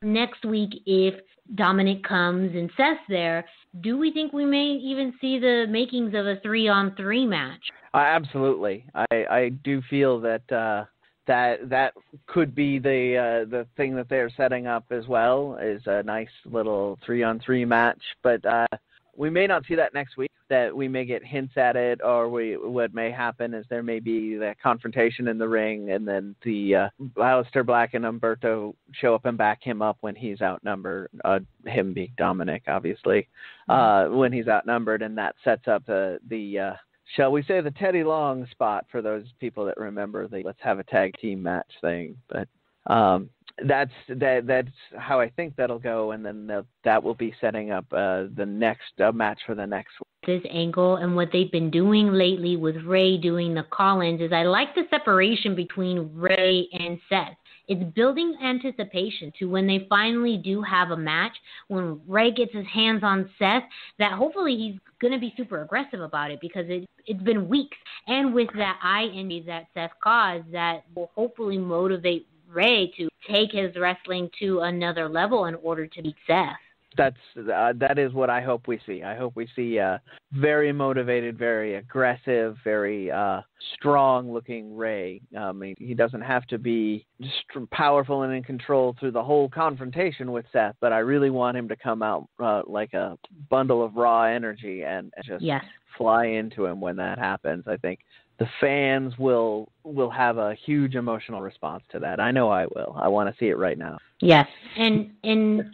Next week, if Dominic comes and Seth's there, do we think we may even see the makings of a 3-on-3 match? Absolutely. I do feel that that could be the thing that they're setting up as well, is a nice little 3-on-3 match. But we may not see that next week. That we may get hints at it, or what may happen is there may be the confrontation in the ring, and then the Aleister Black and Humberto show up and back him up when he's outnumbered, him being Dominic, obviously, when he's outnumbered, and that sets up the shall we say, the Teddy Long spot for those people that remember the let's have a tag team match thing. But that's how I think that'll go, and then that will be setting up the next match for the next one. This angle and what they've been doing lately with Ray doing the call-ins is I like the separation between Ray and Seth. It's building anticipation to when they finally do have a match, when Ray gets his hands on Seth, that hopefully he's going to be super aggressive about it, because it's been weeks. And with that eye injury that Seth caused, that will hopefully motivate Ray to take his wrestling to another level in order to beat Seth. That is what I hope we see. I hope we see very motivated, very aggressive, very strong-looking Ray. He doesn't have to be just powerful and in control through the whole confrontation with Seth, but I really want him to come out like a bundle of raw energy and just fly into him when that happens. I think the fans will have a huge emotional response to that. I know I will. I want to see it right now. Yes, and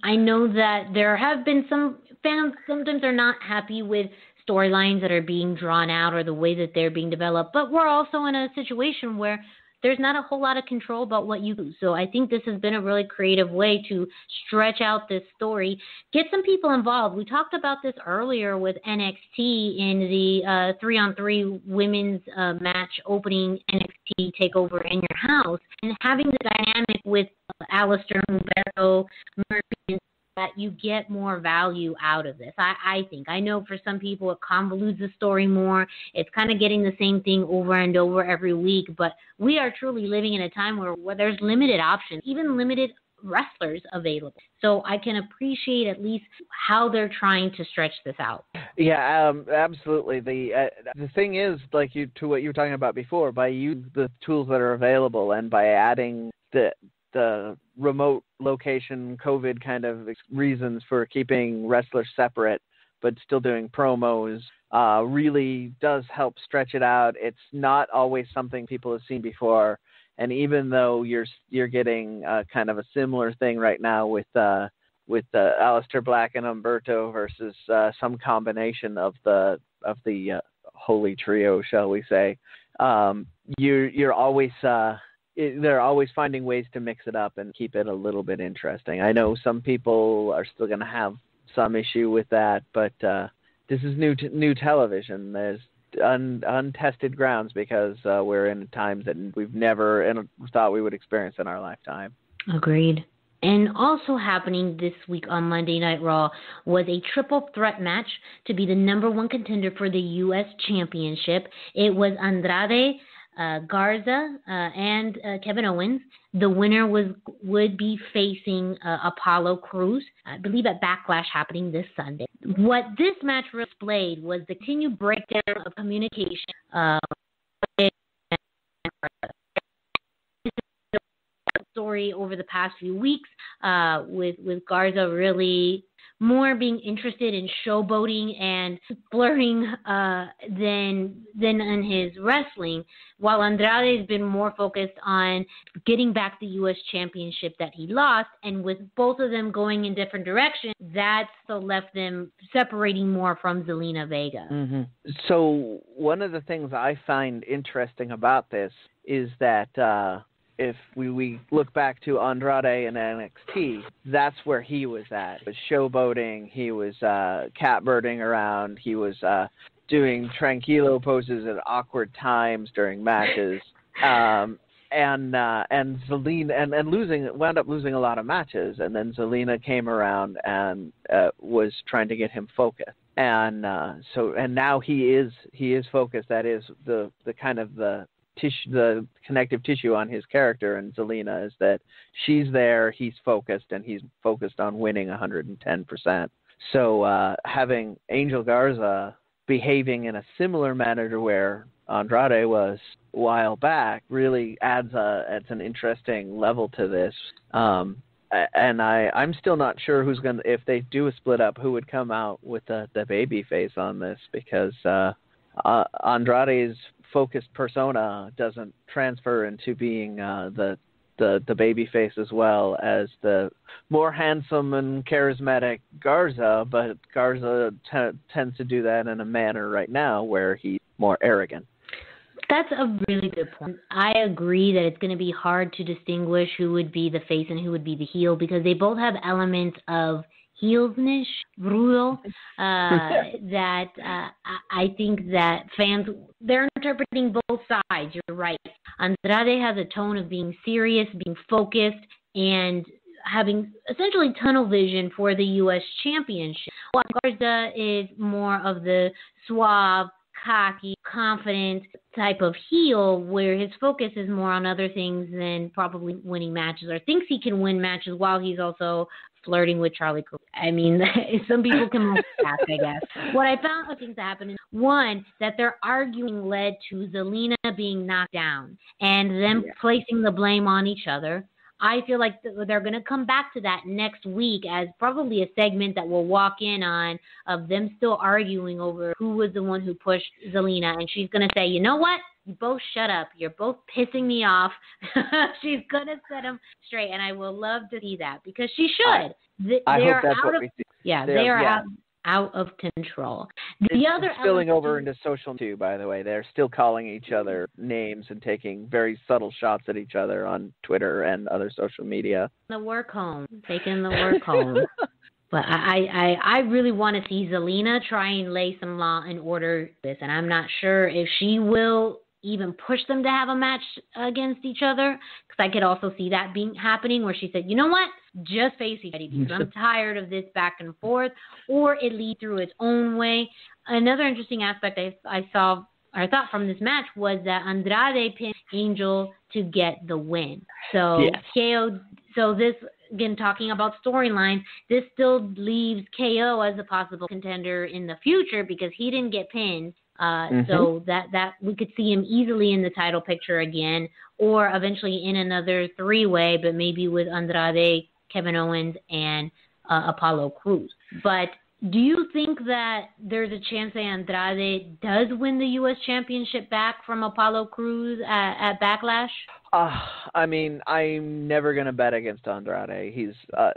I know that there have been some fans sometimes are not happy with storylines that are being drawn out or the way that they're being developed, but we're also in a situation where there's not a whole lot of control about what you do. So I think this has been a really creative way to stretch out this story, get some people involved. We talked about this earlier with NXT in the 3-on-3 women's match opening NXT Takeover in Your House, and having the dynamic with Aleister, Humberto, Murphy, that you get more value out of this. I think. I know for some people it convolutes the story more. It's kind of getting the same thing over and over every week, but we are truly living in a time where there's limited options, even limited wrestlers available. So I can appreciate at least how they're trying to stretch this out. Yeah, absolutely. The thing is, like to what you were talking about before, by using the tools that are available and by adding the remote location COVID kind of reasons for keeping wrestlers separate but still doing promos really does help stretch it out. It's not always something people have seen before, and even though you're getting kind of a similar thing right now with Aleister Black and Humberto versus some combination of the holy trio, shall we say, you're always they're always finding ways to mix it up and keep it a little bit interesting. I know some people are still going to have some issue with that, but this is new television. There's untested grounds because we're in times that we've never thought we would experience in our lifetime. Agreed. And also happening this week on Monday Night Raw was a triple threat match to be the number one contender for the U.S. Championship. It was Andrade, Garza, and Kevin Owens. The winner would be facing Apollo Crews, I believe at Backlash happening this Sunday. What this match displayed was the continued breakdown of communication. Story over the past few weeks with Garza really more being interested in showboating and blurring than in his wrestling, while Andrade has been more focused on getting back the U.S. Championship that he lost. And with both of them going in different directions, that's left them separating more from Zelina Vega. Mm-hmm. So one of the things I find interesting about this is that if we look back to Andrade and NXT, that's where he was at. He was showboating, he was catbirding around, he was doing tranquilo poses at awkward times during matches, and Zelina and wound up losing a lot of matches, and then Zelina came around and was trying to get him focused, and now he is focused. That is the kind of the connective tissue on his character, and Zelina is that she's there, he's focused, and he's focused on winning 110%. So having Angel Garza behaving in a similar manner to where Andrade was a while back really adds an interesting level to this. And I'm still not sure if they do a split up, who would come out with the baby face on this, because Andrade's focused persona doesn't transfer into being the baby face as well as the more handsome and charismatic Garza, but Garza tends to do that in a manner right now where he's more arrogant. That's a really good point. I agree that it's going to be hard to distinguish who would be the face and who would be the heel, because they both have elements of heelsnish, brutal, that I think that fans, they're interpreting both sides. You're right. Andrade has a tone of being serious, being focused, and having essentially tunnel vision for the U.S. Championship. While Garza is more of the suave, cocky, confident type of heel, where his focus is more on other things than probably winning matches, or thinks he can win matches while he's also flirting with Charlie Cooper. I mean, some people can multitask, I guess. What I found things that happened is, one, that their arguing led to Zelina being knocked down and them placing the blame on each other. I feel like they're going to come back to that next week as probably a segment that we'll walk in on, of them still arguing over who was the one who pushed Zelina. And she's going to say, you know what? You both shut up. You're both pissing me off. She's going to set them straight. And I will love to see that, because she should. I hope that's what we see. Yeah, they are out of control. It's spilling over into social too, by the way. They're still calling each other names and taking very subtle shots at each other on Twitter and other social media. The work home. Taking the work home. But I really want to see Zelina try and lay some law and order this, and I'm not sure if she will even push them to have a match against each other, because I could also see that happening, where she said, you know what, just face each other, because I'm tired of this back and forth, or it lead through its own way. Another interesting aspect I thought from this match was that Andrade pinned Angel to get the win. So KO. So this, again, talking about storyline, this still leaves KO as a possible contender in the future, because he didn't get pinned. So that we could see him easily in the title picture again, or eventually in another three-way, but maybe with Andrade, Kevin Owens, and Apollo Crews. But do you think that there's a chance that Andrade does win the U.S. Championship back from Apollo Crews at Backlash? I mean, I'm never going to bet against Andrade.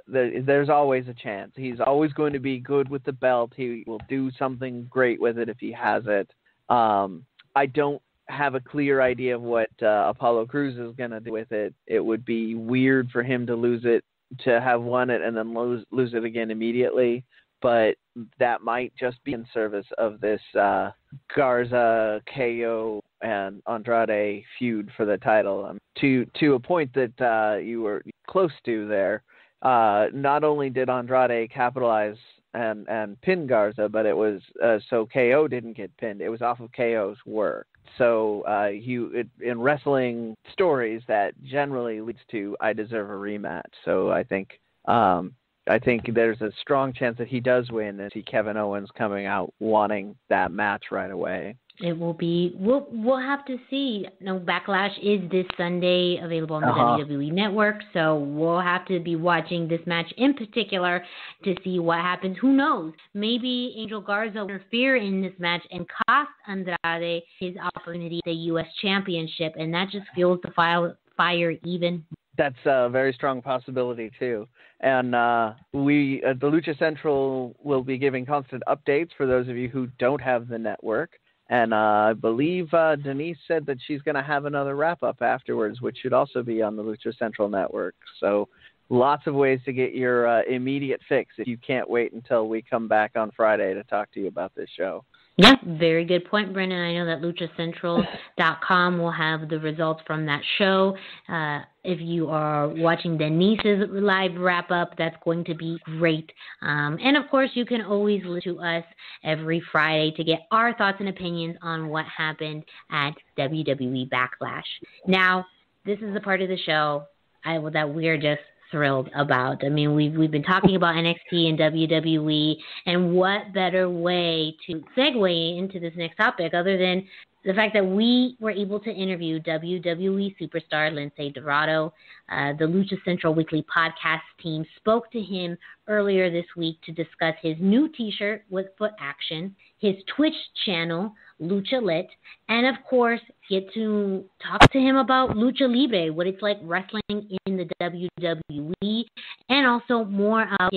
There's always a chance. He's always going to be good with the belt. He will do something great with it if he has it. I don't have a clear idea of what Apollo Crews is going to do with it. It would be weird for him to lose it, to have won it and then lose it again immediately. But that might just be in service of this Garza, KO, and Andrade feud for the title. To a point that you were close to there, not only did Andrade capitalize and pin Garza, but it was so KO didn't get pinned. It was off of KO's work. So in wrestling stories, that generally leads to I deserve a rematch. So I think there's a strong chance that he does win, and see Kevin Owens coming out wanting that match right away. It will be. We'll have to see. No, Backlash is this Sunday, available on the WWE Network. So we'll have to be watching this match in particular to see what happens. Who knows? Maybe Angel Garza will interfere in this match and cost Andrade his opportunity at the U.S. Championship, and that just fuels the fire even. That's a very strong possibility too. And we at the Lucha Central will be giving constant updates for those of you who don't have the network. And I believe Denise said that she's going to have another wrap-up afterwards, which should also be on the Lucha Central Network. So lots of ways to get your immediate fix if you can't wait until we come back on Friday to talk to you about this show. Yeah, very good point, Brendan. I know that luchacentral.com will have the results from that show. If you are watching Denise's live wrap-up, that's going to be great. And, of course, you can always listen to us every Friday to get our thoughts and opinions on what happened at WWE Backlash. Now, this is the part of the show that we're just thrilled about. I mean, we've been talking about NXT and WWE, and what better way to segue into this next topic other than the fact that we were able to interview WWE Superstar Lince Dorado. The Lucha Central Weekly Podcast team spoke to him earlier this week to discuss his new T-shirt with foot action, his Twitch channel, Lucha Lit, and of course, get to talk to him about Lucha Libre, what it's like wrestling in the WWE, and also more about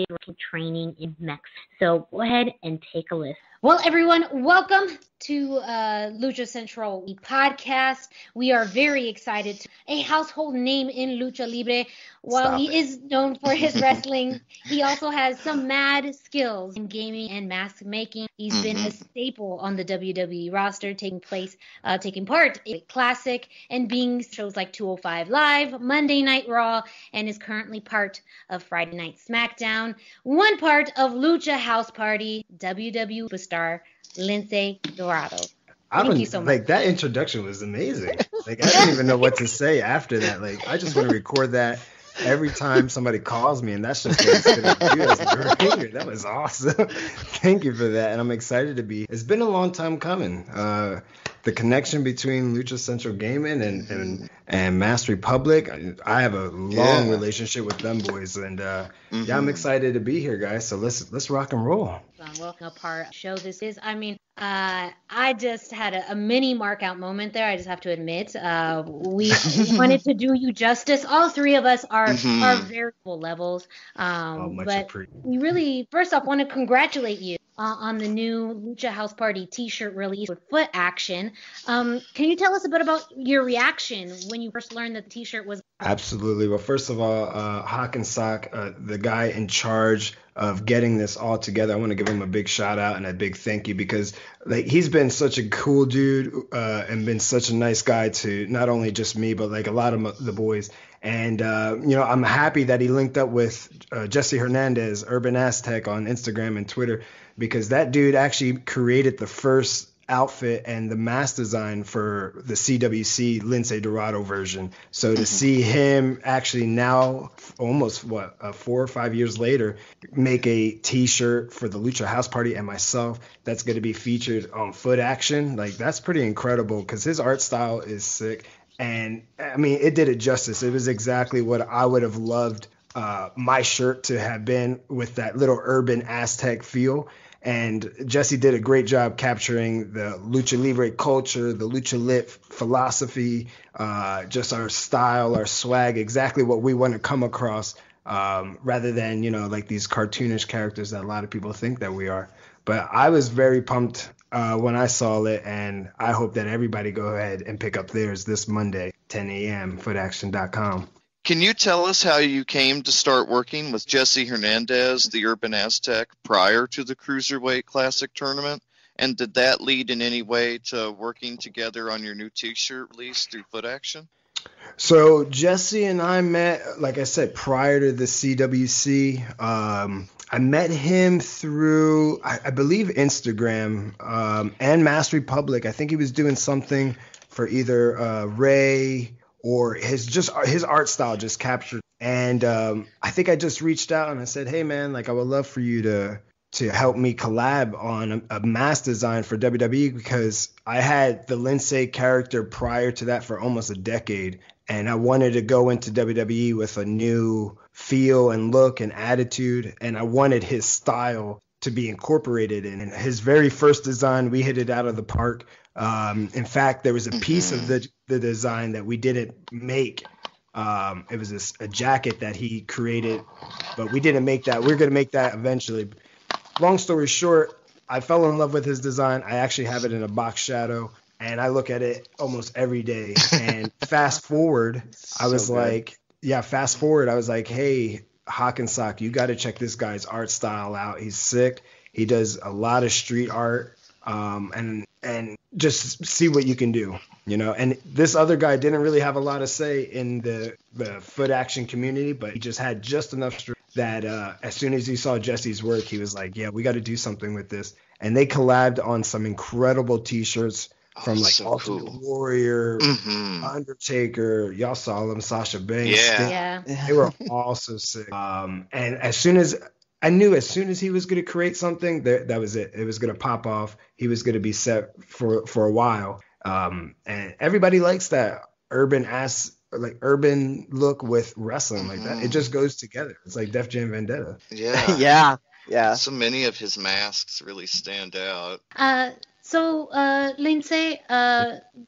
training in Mexico. So go ahead and take a listen. Well, everyone, welcome to Lucha Central podcast. We are very excited. A household name in Lucha Libre. While he is known for his wrestling, he also has some mad skills in gaming and mask making. He's been a staple on the WWE roster, taking part in Classic and being shows like 205 Live, Monday Night Raw, and is currently part of Friday Night SmackDown. One part of Lucha House Party, WWE Superstar Lince Dorado. Thank you so much. Like, that introduction was amazing. Like, I didn't even know what to say after that. Like, I just want to record that every time somebody calls me, and that's just what it's going to do as a ringer. That was awesome. Thank you for that, and I'm excited to be. It's been a long time coming. The connection between Lucha Central Gaming and Masked Republic, I have a long relationship with them boys, and I'm excited to be here, guys. So let's rock and roll. Welcome to our show. This is, I just had a mini mark out moment there. I just have to admit, we wanted to do you justice. All three of us are very full levels. But we really, first off, want to congratulate you on the new Lucha House Party T-shirt release with foot action. Can you tell us a bit about your reaction when you first learned that the T-shirt was? Absolutely. Well, first of all, Hawk and Sock, the guy in charge of getting this all together, I want to give him a big shout out and a big thank you, because like he's been such a cool dude and been such a nice guy to not only just me, but like a lot of the boys. And, I'm happy that he linked up with Jesse Hernandez, Urban Aztec on Instagram and Twitter, because that dude actually created the first outfit and the mask design for the CWC Lince Dorado version. So to see him actually now, almost 4 or 5 years later, make a T-shirt for the Lucha House Party and myself that's going to be featured on Foot Action, like that's pretty incredible, because his art style is sick. And I mean, it did it justice. It was exactly what I would have loved my shirt to have been, with that little Urban Aztec feel. And Jesse did a great job capturing the Lucha Libre culture, the Lucha Lit philosophy, just our style, our swag, exactly what we want to come across, rather than, like these cartoonish characters that a lot of people think that we are. But I was very pumped when I saw it, and I hope that everybody go ahead and pick up theirs this Monday, 10 a.m., footaction.com. Can you tell us how you came to start working with Jesse Hernandez, the Urban Aztec, prior to the Cruiserweight Classic tournament? And did that lead in any way to working together on your new T-shirt release through Foot Action? So Jesse and I met, like I said, prior to the CWC. I met him through, I believe, Instagram and Masked Republic. I think he was doing something for either Ray or his art style just captured. And I think I just reached out and I said, hey, man, like I would love for you to help me collab on a mask design for WWE, because I had the Lince character prior to that for almost a decade. And I wanted to go into WWE with a new feel and look and attitude. And I wanted his style to be incorporated in. And his very first design, we hit it out of the park. In fact, there was a piece of the design that we didn't make. It was a jacket that he created, but we didn't make that. We're going to make that eventually. Long story short, I fell in love with his design. I actually have it in a box shadow, and I look at it almost every day. And fast forward, I was like, hey, Hawkensock, you got to check this guy's art style out. He's sick. He does a lot of street art, and just see what you can do, you know. And this other guy didn't really have a lot to say in the foot action community, but he just had just enough strength that as soon as he saw Jesse's work, he was like, yeah, we got to do something with this. And they collabed on some incredible T-shirts from like Ultimate Warrior, Undertaker. Y'all saw them, Sasha Banks. Yeah. They were all so sick. And as soon as he was going to create something, that was it. It was going to pop off. He was going to be set for a while. And everybody likes that urban look with wrestling like that. It just goes together. It's like Def Jam Vendetta. Yeah. Yeah. So many of his masks really stand out. So, Lince,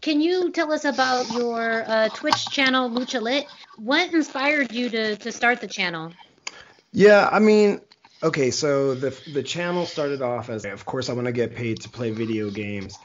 can you tell us about your Twitch channel, Lucha Lit? What inspired you to start the channel? Yeah, I mean, okay, so the channel started off as, of course, I want to get paid to play video games.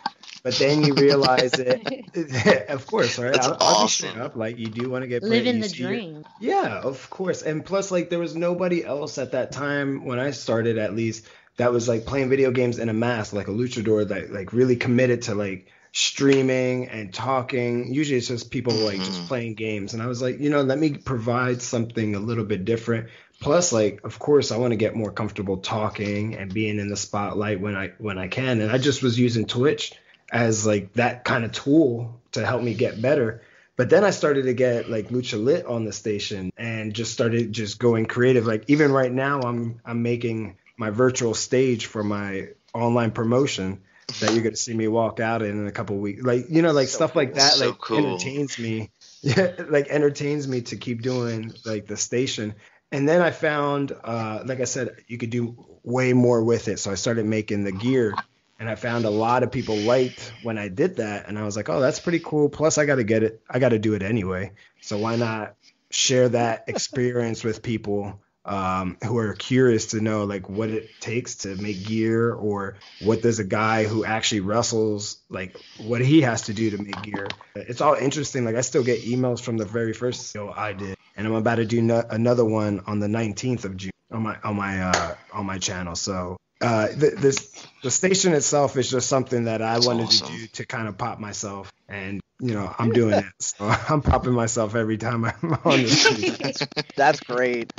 But then you realize it, of course, right? I'll be straight up. Like, you do want to get paid. Living the dream. Yeah, of course. And plus, like, there was nobody else at that time, when I started at least, that was like playing video games in a mask, like a luchador that like really committed to like streaming and talking. Usually it's just people like just playing games. And I was like, you know, let me provide something a little bit different. Plus, like, of course, I want to get more comfortable talking and being in the spotlight when I can. And I just was using Twitch as like that kind of tool to help me get better. But then I started to get like Lucha Lit on the station and just started just going creative. Like even right now, I'm making my virtual stage for my online promotion that you're going to see me walk out in a couple of weeks. Like, you know, like so stuff like that, so like cool. Entertains me. Yeah, like entertains me to keep doing like the station. And then I found, like I said, you could do way more with it. So I started making the gear. And I found a lot of people liked when I did that. And I was like, oh, that's pretty cool. Plus, I got to get it. I got to do it anyway. So why not share that experience with people who are curious to know like what it takes to make gear, or what does a guy who actually wrestles, like what he has to do to make gear. It's all interesting. Like I still get emails from the very first show I did. And I'm about to do another one on the 19th of June on my channel. So the station itself is just something that I wanted to do to kind of pop myself, and you know I'm doing it. So I'm popping myself every time I'm on the stage. That's great.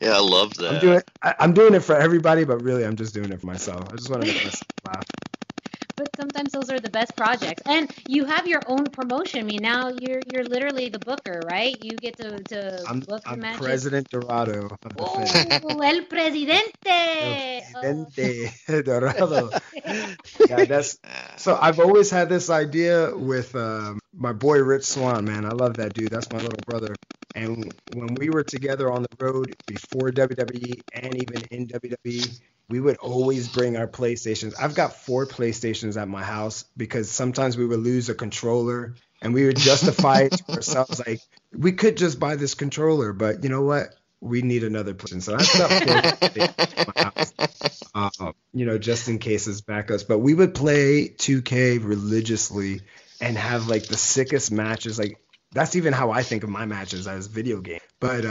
Yeah, I love that. I'm doing it for everybody, but really I'm just doing it for myself. I just want to make myself laugh. But sometimes those are the best projects. And you have your own promotion. I mean, now you're literally the booker, right? You get to book the matches. I'm President Dorado of the Fed. El Presidente! Presidente Dorado. Yeah, so I've always had this idea with my boy Rich Swan, man. I love that dude. That's my little brother. And when we were together on the road before WWE and even in WWE, we would always bring our PlayStations. I've got 4 PlayStations at my house because sometimes we would lose a controller and we would justify it to ourselves. Like, we could just buy this controller, but you know what? We need another PlayStation. So I've got 4 PlayStations at my house, you know, just in case it's backups. But we would play 2K religiously and have like the sickest matches. Like, that's even how I think of my matches as video games. But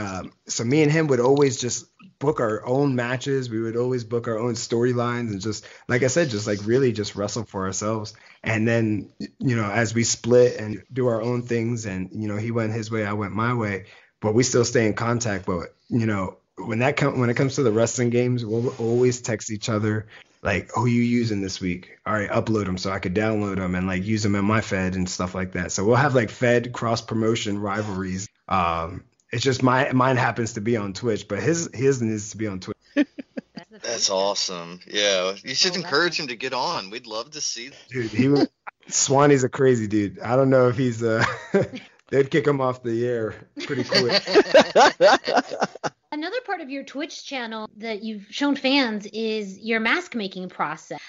so me and him would always just book our own matches. We would always book our own storylines and just, like I said, just like really just wrestle for ourselves. And then, you know, as we split and do our own things, and, you know, he went his way, I went my way, but we still stay in contact. But, you know, when it comes to the wrestling games, we'll always text each other. Like, who you using this week? All right, upload them so I could download them and like use them in my Fed and stuff like that. So we'll have like Fed cross promotion rivalries. It's just mine happens to be on Twitch, but his needs to be on Twitch. That's awesome. Yeah, you should encourage him to get on. We'd love to see that. Dude, Swanee's a crazy dude. I don't know if he's they'd kick him off the air pretty quick. Another part of your Twitch channel that you've shown fans is your mask making process.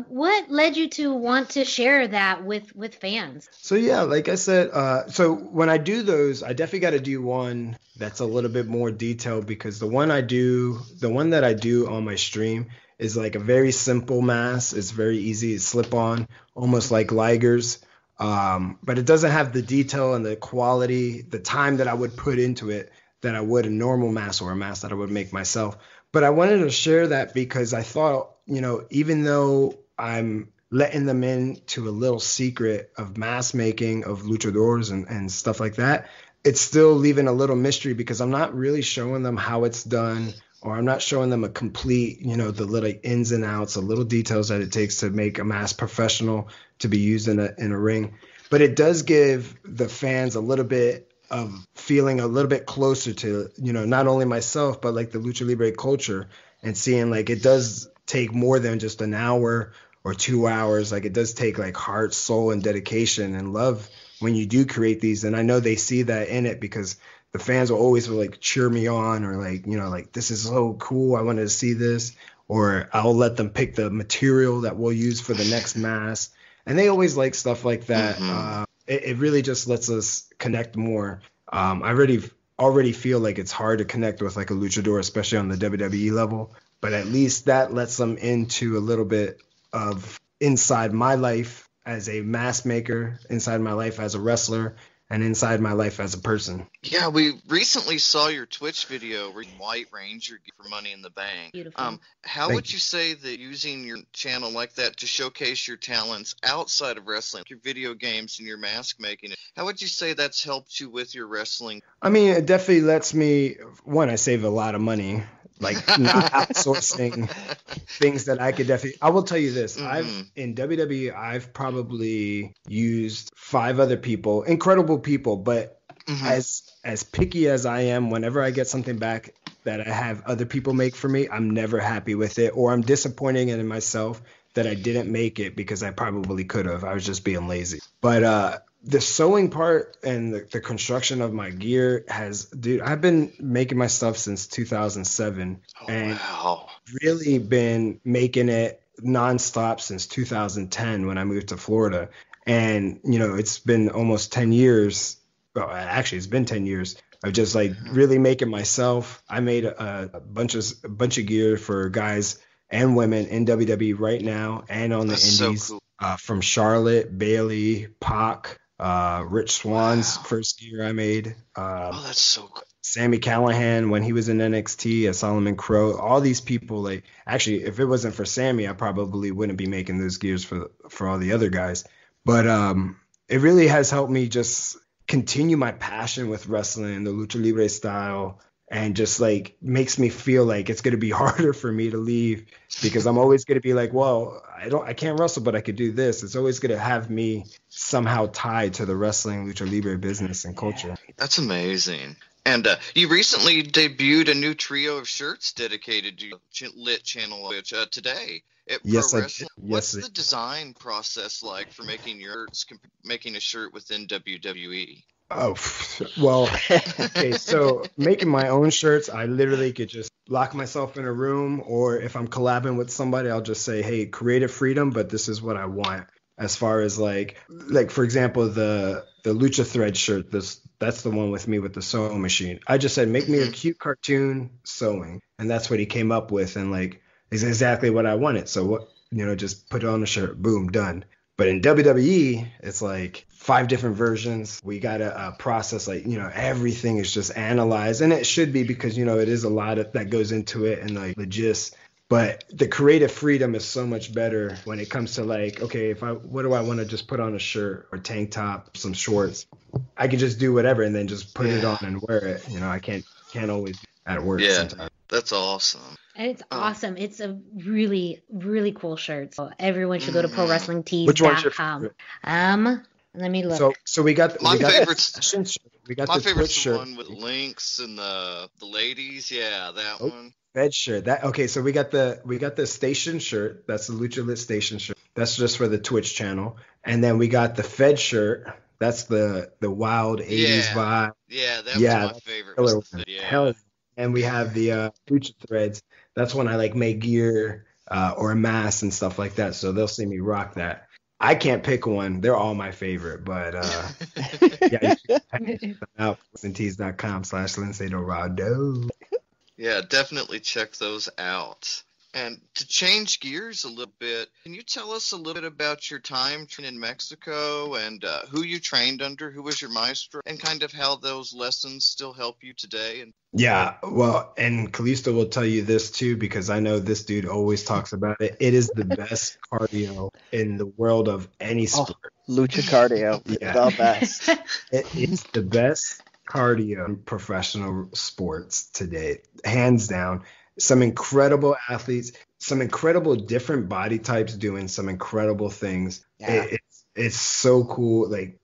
What led you to want to share that with fans? So yeah, like I said, so when I do those, I definitely got to do one that's a little bit more detailed, because the one that I do on my stream is like a very simple mask. It's very easy to slip on, almost like Liger's. But it doesn't have the detail and the quality, the time that I would put into it that I would a normal mask or a mask that I would make myself. But I wanted to share that because I thought, even though I'm letting them into a little secret of mask making of luchadors and stuff like that, it's still leaving a little mystery because I'm not really showing them how it's done, or I'm not showing them a complete, the little ins and outs, the little details that it takes to make a mask professional to be used in a ring. But it does give the fans a little bit of feeling a little bit closer to, not only myself, but like the Lucha Libre culture, and seeing like it does take more than just an hour or 2 hours. Like it does take like heart, soul, and dedication and love when you do create these. And I know they see that in it because the fans will always like cheer me on, or like, like, this is so cool, I wanted to see this. Or I'll let them pick the material that we'll use for the next mask. And they always like stuff like that. It really just lets us connect more. I already feel like it's hard to connect with like a luchador, especially on the WWE level. But at least that lets them into a little bit of inside my life as a mask maker, inside my life as a wrestler, and inside my life as a person. Yeah, we recently saw your Twitch video where you White Ranger for Money in the Bank. Beautiful. How would you say that using your channel like that to showcase your talents outside of wrestling, your video games and your mask making, how would you say that's helped you with your wrestling? I mean, it definitely lets me, one, I save a lot of money, like not outsourcing things that I could definitely. I will tell you this. In WWE, I've probably used 5 other people, incredible people, but as picky as I am, whenever I get something back that I have other people make for me, I'm never happy with it, or I'm disappointing in myself that I didn't make it because I probably could have. I was just being lazy. But the sewing part and the construction of my gear I've been making my stuff since 2007 and really been making it nonstop since 2010 when I moved to Florida. And, it's been almost 10 years. Well, actually, it's been 10 years of just like really making myself. I made a bunch of gear for guys and women in WWE right now and on the indies. So cool. From Charlotte, Bailey, Pac, Rich Swann's first gear I made. That's so cool. Sami Callihan when he was in NXT, Solomon Crow, all these people. Like, actually, if it wasn't for Sami, I probably wouldn't be making those gears for all the other guys. But it really has helped me just continue my passion with wrestling, the Lucha Libre style, and just like makes me feel like it's going to be harder for me to leave because I'm always going to be like, well, I can't wrestle, but I could do this. It's always going to have me somehow tied to the wrestling Lucha Libre business and culture. That's amazing. And you recently debuted a new trio of shirts dedicated to your Lit channel, which today at Pro Wrestling. What's the design process like for making making a shirt within WWE? Oh, well, okay, so making my own shirts, I literally could just lock myself in a room, or if I'm collabing with somebody, I'll just say, hey, creative freedom, but this is what I want. As far as like for example, the Lucha Thread shirt, that's the one with me with the sewing machine. I just said, make me a cute cartoon sewing, and that's what he came up with, and like is exactly what I wanted. So what, just put it on the shirt, boom, done. But in WWE, it's like 5 different versions. We got to process, like, everything is just analyzed. And it should be because, it is a lot that goes into it and like the gist. But the creative freedom is so much better when it comes to like, okay, what do I want to just put on a shirt or tank top, some shorts? I could just do whatever and then just put it on and wear it. I can't always be at work sometimes. That's awesome. It's awesome. It's a really, really cool shirt. So everyone should go to prowrestlingtees.com. Which one's your favorite? Let me look. So we got my favorite's the Twitch shirt. One with links and the ladies. Yeah, that one. Fed shirt. So we got the station shirt. That's the Lucha Lit station shirt. That's just for the Twitch channel. And then we got the Fed shirt. That's the wild 80s vibe. Yeah, that was my favorite. Hell. And we have the Lucha Threads. That's when I like make gear or a mask and stuff like that. So they'll see me rock that. I can't pick one. They're all my favorite. But yeah, you can check them out. Tees.com/Lince Dorado. Yeah, definitely check those out. And to change gears a little bit, can you tell us a little bit about your time training in Mexico and who you trained under, who was your maestro, and kind of how those lessons still help you today? Yeah, well, and Kalisto will tell you this too, because I know this dude always talks about it. It is the best cardio in the world of any sport. Lucha cardio. Yeah. The best. It's the best cardio in professional sports today, hands down. Some incredible athletes, some incredible different body types doing some incredible things. Yeah. It's so cool. Like,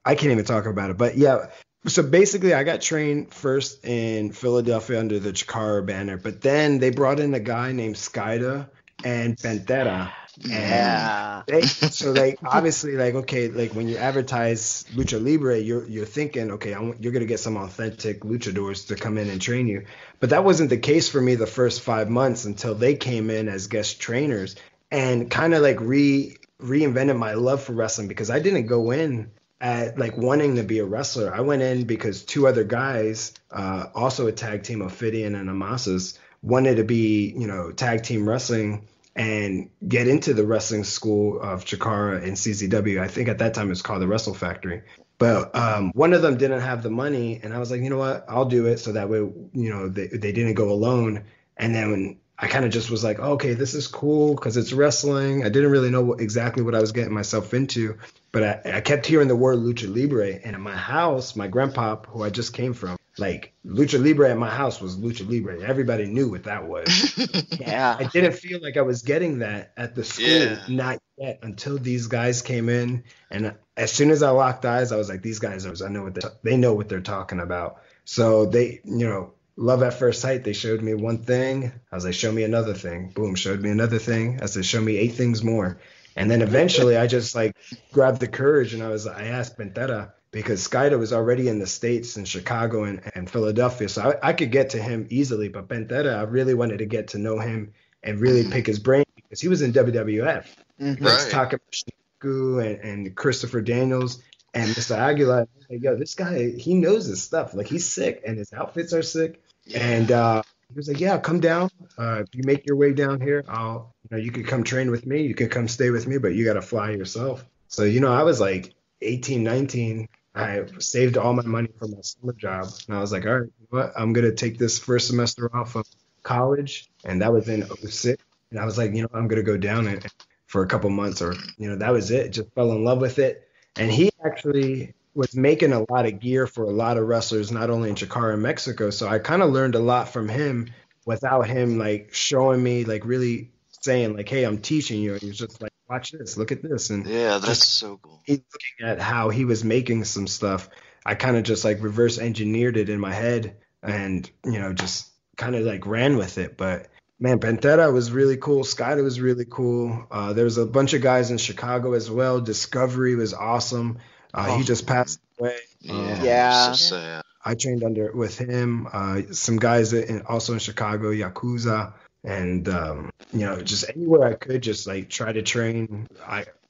I can't even talk about it. But yeah, so basically I got trained first in Philadelphia under the Chikara banner, but then they brought in a guy named Skida and Pantera. Yeah. So like obviously like okay, like when you advertise lucha libre, you're thinking okay, you're gonna get some authentic luchadors to come in and train you, but that wasn't the case for me the first 5 months until they came in as guest trainers and kind of like reinvented my love for wrestling, because I didn't go in at like wanting to be a wrestler. I went in because two other guys, also a tag team of Fidian and Amasas, wanted to be tag team wrestling and get into the wrestling school of Chikara and CZW. I think at that time it was called the Wrestle Factory. But one of them didn't have the money, and I was like, you know what, I'll do it. So that way, they didn't go alone. And then when I kind of just was like, oh, okay, this is cool because it's wrestling. I didn't really know exactly what I was getting myself into, but I kept hearing the word Lucha Libre. And in my house, my grandpa, who I just came from, like Lucha Libre at my house was Lucha Libre. Everybody knew what that was. Yeah. I didn't feel like I was getting that at the school, not yet, until these guys came in. And as soon as I locked eyes, I was like, these guys, I know they know what they're talking about. So they, love at first sight. They showed me one thing. I was like, show me another thing. Boom, showed me another thing. I said, show me 8 things more. And then eventually I just like grabbed the courage and I asked Pantera, because Skida was already in the States in Chicago and Philadelphia. So I could get to him easily. But Pantera, I really wanted to get to know him and really pick his brain, because he was in WWF. Mm-hmm. Right. Taka and Christopher Daniels and Mr. Aguilar. Like, yo, this guy, he knows his stuff. Like, he's sick and his outfits are sick. And he was like, yeah, come down. If you make your way down here, you could come train with me. You could come stay with me, but you got to fly yourself. So, I was like 18, 19. I saved all my money for my summer job. And I was like, all right, you know what? I'm going to take this first semester off of college. And that was in 06. And I was like, I'm going to go down for a couple months, or, that was it. Just fell in love with it. And he actually was making a lot of gear for a lot of wrestlers, not only in Chikara and Mexico. So I kind of learned a lot from him without him like showing me, like really saying like, hey, I'm teaching you. And he's just like, watch this, look at this. And yeah, that's so cool. Looking at how he was making some stuff, I kind of just like reverse engineered it in my head and, just kind of like ran with it. But man, Pantera was really cool. Skida was really cool. There was a bunch of guys in Chicago as well. Discovery was awesome. He just passed away. So sad. I trained with him. Some guys also in Chicago, Yakuza, and just anywhere I could, just like try to train.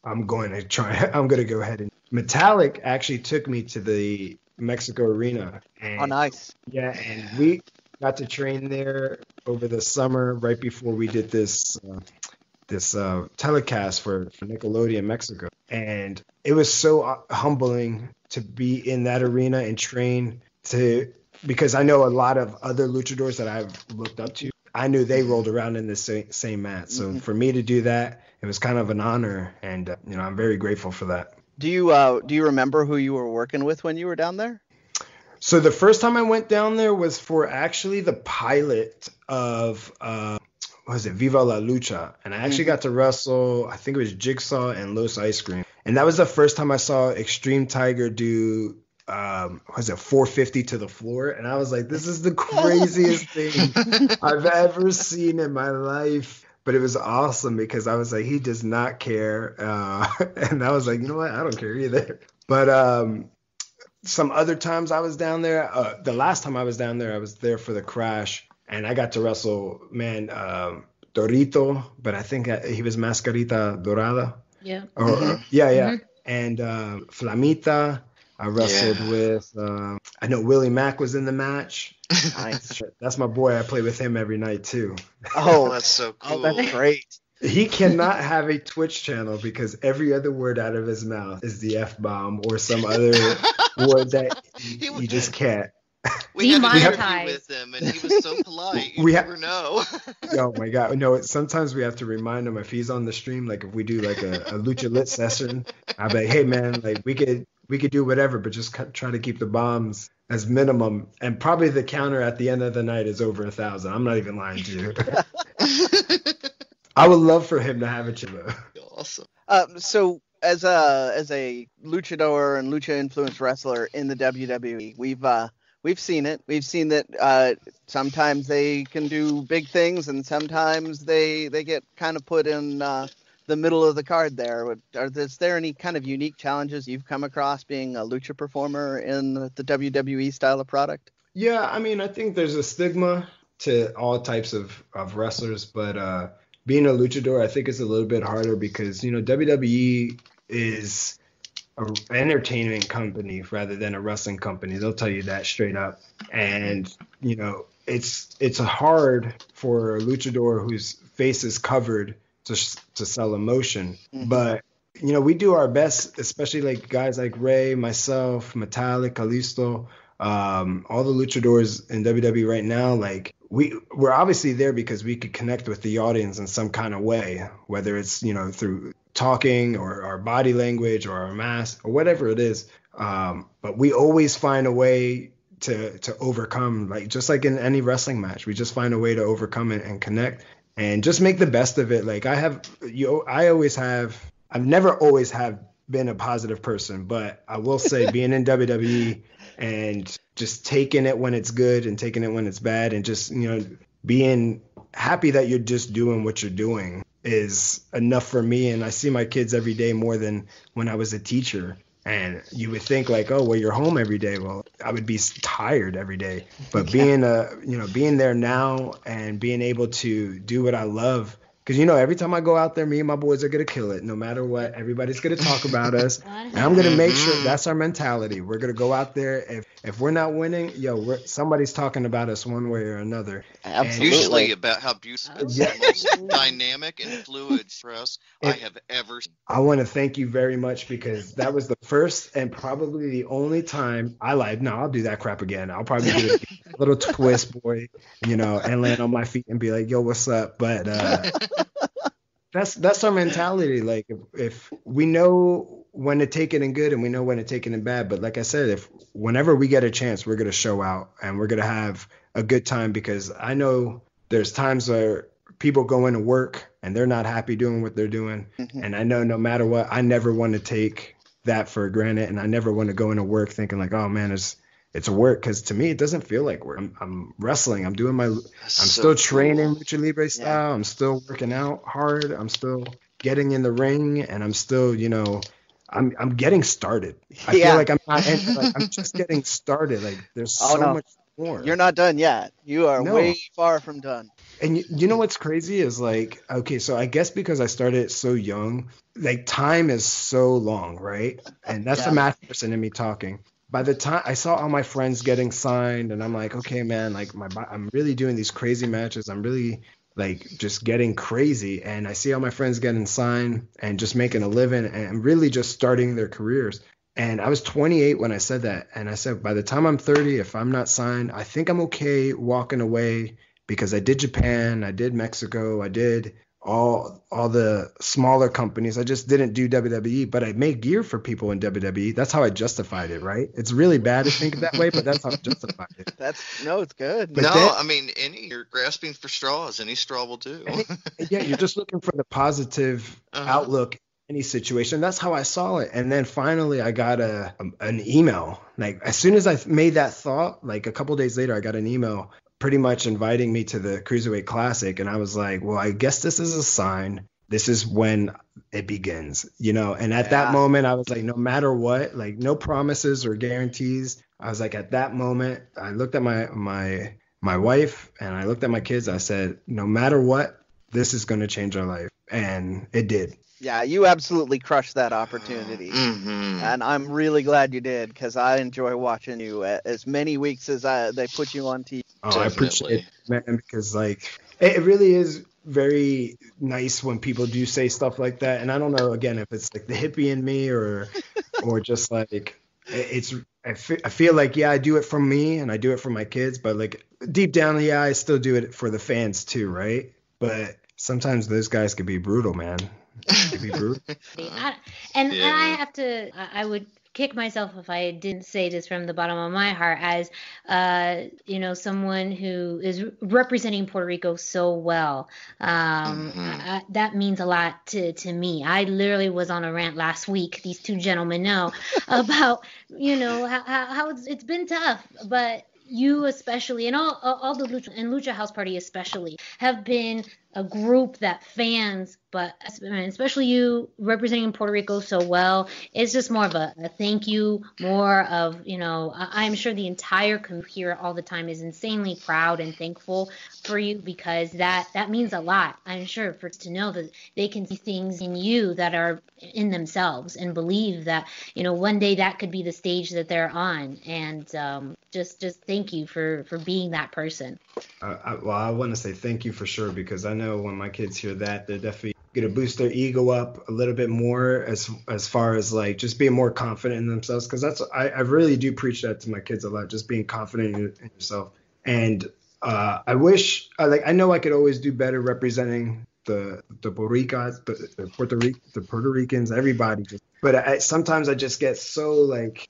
I'm going to go ahead and Metallic actually took me to the Mexico arena. And, nice. Yeah, and we got to train there over the summer right before we did this telecast for Nickelodeon Mexico. And it was so humbling to be in that arena and train because I know a lot of other luchadors that I've looked up to. I knew they rolled around in the same mat. So for me to do that, it was kind of an honor. And, I'm very grateful for that. Do you remember who you were working with when you were down there? So the first time I went down there was for actually the pilot of Viva La Lucha, and I actually got to wrestle, I think it was Jigsaw and Los Ice Cream, and that was the first time I saw Extreme Tiger do 450 to the floor, and I was like, this is the craziest thing I've ever seen in my life. But it was awesome because I was like, he does not care, and I was like, you know what, I don't care either. But some other times I was down there, the last time I was down there, I was there for the Crash. And I got to wrestle, Dorito, but I think he was Mascarita Dorada. Yeah. Yeah. And Flamita. I wrestled with, I know Willie Mack was in the match. Nice. That's my boy. I play with him every night too. Oh, that's so cool. Oh, that's great. He cannot have a Twitch channel because every other word out of his mouth is the F-bomb or some other word that he just can't. We had an interview Demonetized. with him, and he was so polite. You We never know. Oh my God! No, sometimes we have to remind him if he's on the stream. Like if we do like a Lucha Lit session, I'll be like, "Hey man, like we could do whatever, but just try to keep the bombs as minimum." And probably the counter at the end of the night is over 1,000. I'm not even lying to you. I would love for him to have a channel. Awesome. So as a luchador and lucha influenced wrestler in the WWE, we've seen it. We've seen that sometimes they can do big things, and sometimes they get kind of put in the middle of the card there. Is there any kind of unique challenges you've come across being a lucha performer in the WWE style of product? Yeah, I mean, I think there's a stigma to all types of wrestlers, but being a luchador, I think is a little bit harder because, WWE is an entertainment company rather than a wrestling company. They'll tell you that straight up. And, it's hard for a luchador whose face is covered to sell emotion. Mm-hmm. But, we do our best, especially like guys like Ray, myself, Metallic, Kalisto, all the luchadors in WWE right now, like we're obviously there because we could connect with the audience in some kind of way, whether it's, through talking or our body language or our mask or whatever it is. But we always find a way to overcome, like just like in any wrestling match, we just find a way to overcome it and connect and just make the best of it. Like I've never always have been a positive person, but I will say being in WWE and just taking it when it's good and taking it when it's bad and just, being happy that you're just doing what you're doing is enough for me. And I see my kids every day more than when I was a teacher. And you would think like, oh, well, you're home every day. Well, I would be tired every day. But being there now and being able to do what I love, because, every time I go out there, me and my boys are going to kill it. No matter what, everybody's going to talk about us. And I'm going to make sure that's our mentality. We're going to go out there. If we're not winning, somebody's talking about us one way or another. Absolutely. Usually about how beautiful it's the most dynamic and fluid press I have ever seen. I want to thank you very much because that was the first and probably the only time I lied. No, I'll do that crap again. I'll probably do it again. A little twist, boy, and land on my feet and be like, yo, what's up? But that's our mentality. Like if we know when to take it in good and we know when to take it in bad. But like I said, whenever we get a chance, we're going to show out and we're going to have a good time because I know there's times where people go into work and they're not happy doing what they're doing. Mm-hmm. And I know no matter what, I never want to take that for granted. And I never want to go into work thinking like, oh man, it's work, because to me it doesn't feel like work. I'm wrestling. I'm still training Lucha Libre style. Yeah. I'm still working out hard. I'm still getting in the ring, and I'm still, I'm getting started. I feel like I'm just getting started. Like there's so much more. You're not done yet. You are way far from done. And you know what's crazy is like, okay, so I guess because I started so young, like time is so long, right? And that's the math person in me talking. By the time I saw all my friends getting signed, and I'm like, okay, man, like I'm really doing these crazy matches. I'm really like just getting crazy. And I see all my friends getting signed and just making a living and really just starting their careers. And I was 28 when I said that. And I said, by the time I'm 30, if I'm not signed, I think I'm okay walking away because I did Japan, I did Mexico, I did all the smaller companies. I just didn't do WWE, but I made gear for people in WWE. That's how I justified it, right? It's really bad to think that way, but that's how I justified it. It's good. But you're grasping for straws. Any straw will do. You're just looking for the positive outlook in any situation. That's how I saw it. And then finally I got an email. Like as soon as I made that thought, like a couple days later, I got an email pretty much inviting me to the Cruiserweight Classic. And I was like, well, I guess this is a sign. This is when it begins, and at that moment I was like, no matter what, like no promises or guarantees. I was like, at that moment, I looked at my wife and I looked at my kids. I said, no matter what, this is going to change our life. and it did. Yeah, you absolutely crushed that opportunity. And I'm really glad you did, because I enjoy watching you as many weeks as they put you on TV. Oh, I appreciate it, man, because like it really is very nice when people do say stuff like that. And I don't know, again, if it's like the hippie in me or just like I feel like, yeah, I do it for me and I do it for my kids, but like deep down, yeah, I still do it for the fans too, right? But sometimes those guys could be brutal, man. They could be brutal. I would kick myself if I didn't say this from the bottom of my heart, as someone who is representing Puerto Rico so well. That means a lot to me. I literally was on a rant last week, these two gentlemen know, about how it's been tough, but you especially, and all the Lucha House Party especially, have been a group that fans, but especially you representing Puerto Rico so well, it's just more of a thank you, more of, I'm sure the entire community here all the time is insanely proud and thankful for you, because that means a lot, I'm sure, for to know that they can see things in you that are in themselves and believe that, one day that could be the stage that they're on. And just thank you for being that person. I want to say thank you for sure, because I know when my kids hear that, they're definitely going to boost their ego up a little bit more as far as like just being more confident in themselves. Because I really do preach that to my kids a lot, just being confident in yourself. And I wish, I know I could always do better representing the Puerto Ricans, everybody. But sometimes I just get so like,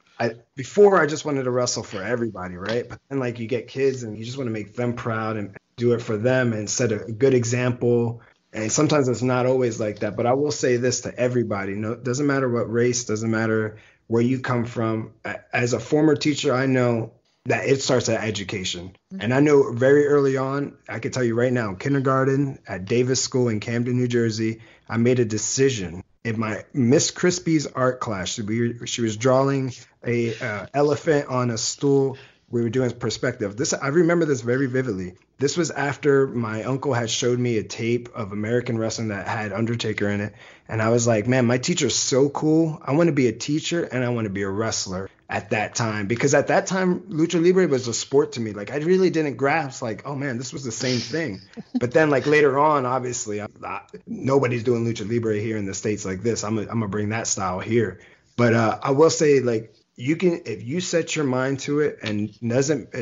before I just wanted to wrestle for everybody, right? But then like you get kids and you just want to make them proud and do it for them and set a good example. And sometimes it's not always like that. But I will say this to everybody: no, it doesn't matter what race, doesn't matter where you come from. As a former teacher, I know that it starts at education. And I know very early on, I can tell you right now, kindergarten at Davis School in Camden, New Jersey, I made a decision. In my Miss Crispy's art class, she was drawing a elephant on a stool. We were doing perspective. I remember this very vividly. This was after my uncle had showed me a tape of American wrestling that had Undertaker in it. And I was like, man, my teacher's so cool. I want to be a teacher and I want to be a wrestler at that time. Because at that time, Lucha Libre was a sport to me. Like, I really didn't grasp, like, oh, man, this was the same thing. But then, like, later on, obviously, nobody's doing Lucha Libre here in the States like this. I'm gonna bring that style here. But I will say, like, you can, if you set your mind to it and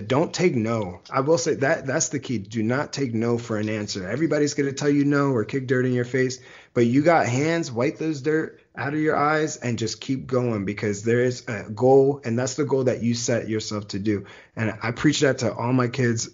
don't take no. I will say that's the key. Do not take no for an answer. Everybody's going to tell you no or kick dirt in your face, but you got hands, wipe those dirt out of your eyes and just keep going, because there is a goal, and that's the goal that you set yourself to do. And I preach that to all my kids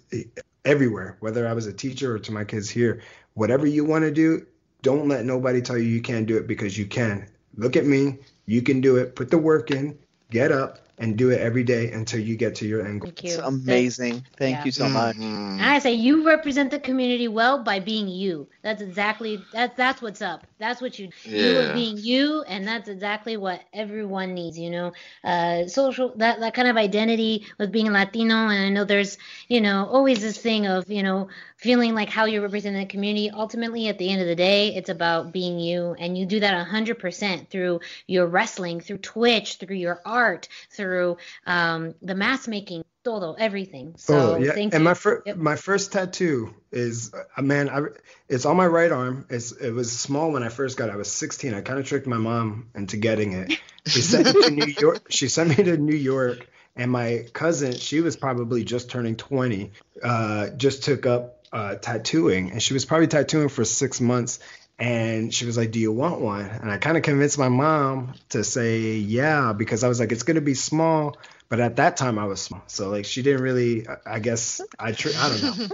everywhere, whether I was a teacher or to my kids here. Whatever you want to do, don't let nobody tell you can't do it, because you can. Look at me. You can do it. Put the work in. Get up and do it every day until you get to your end goal. Thank you. It's amazing. Thank you so much. And I say you represent the community well by being you. That's that's what's up. That's what you are being you, and that's exactly what everyone needs, social, that kind of identity with being Latino. And I know there's, always this thing of, feeling like how you represent the community. Ultimately, at the end of the day, it's about being you, and you do that 100% through your wrestling, through Twitch, through your art, through the mask making, todo, everything. So thank you. And my first tattoo is it's on my right arm. It was small when I first got it. I was 16. I kind of tricked my mom into getting it. She sent me to New York. She sent me to New York, and my cousin, she was probably just turning 20, just took up tattooing, and she was probably tattooing for 6 months. And she was like, do you want one? And I kind of convinced my mom to say yeah, because I was like, it's going to be small. But at that time I was small. So like she didn't really, I guess, I don't know.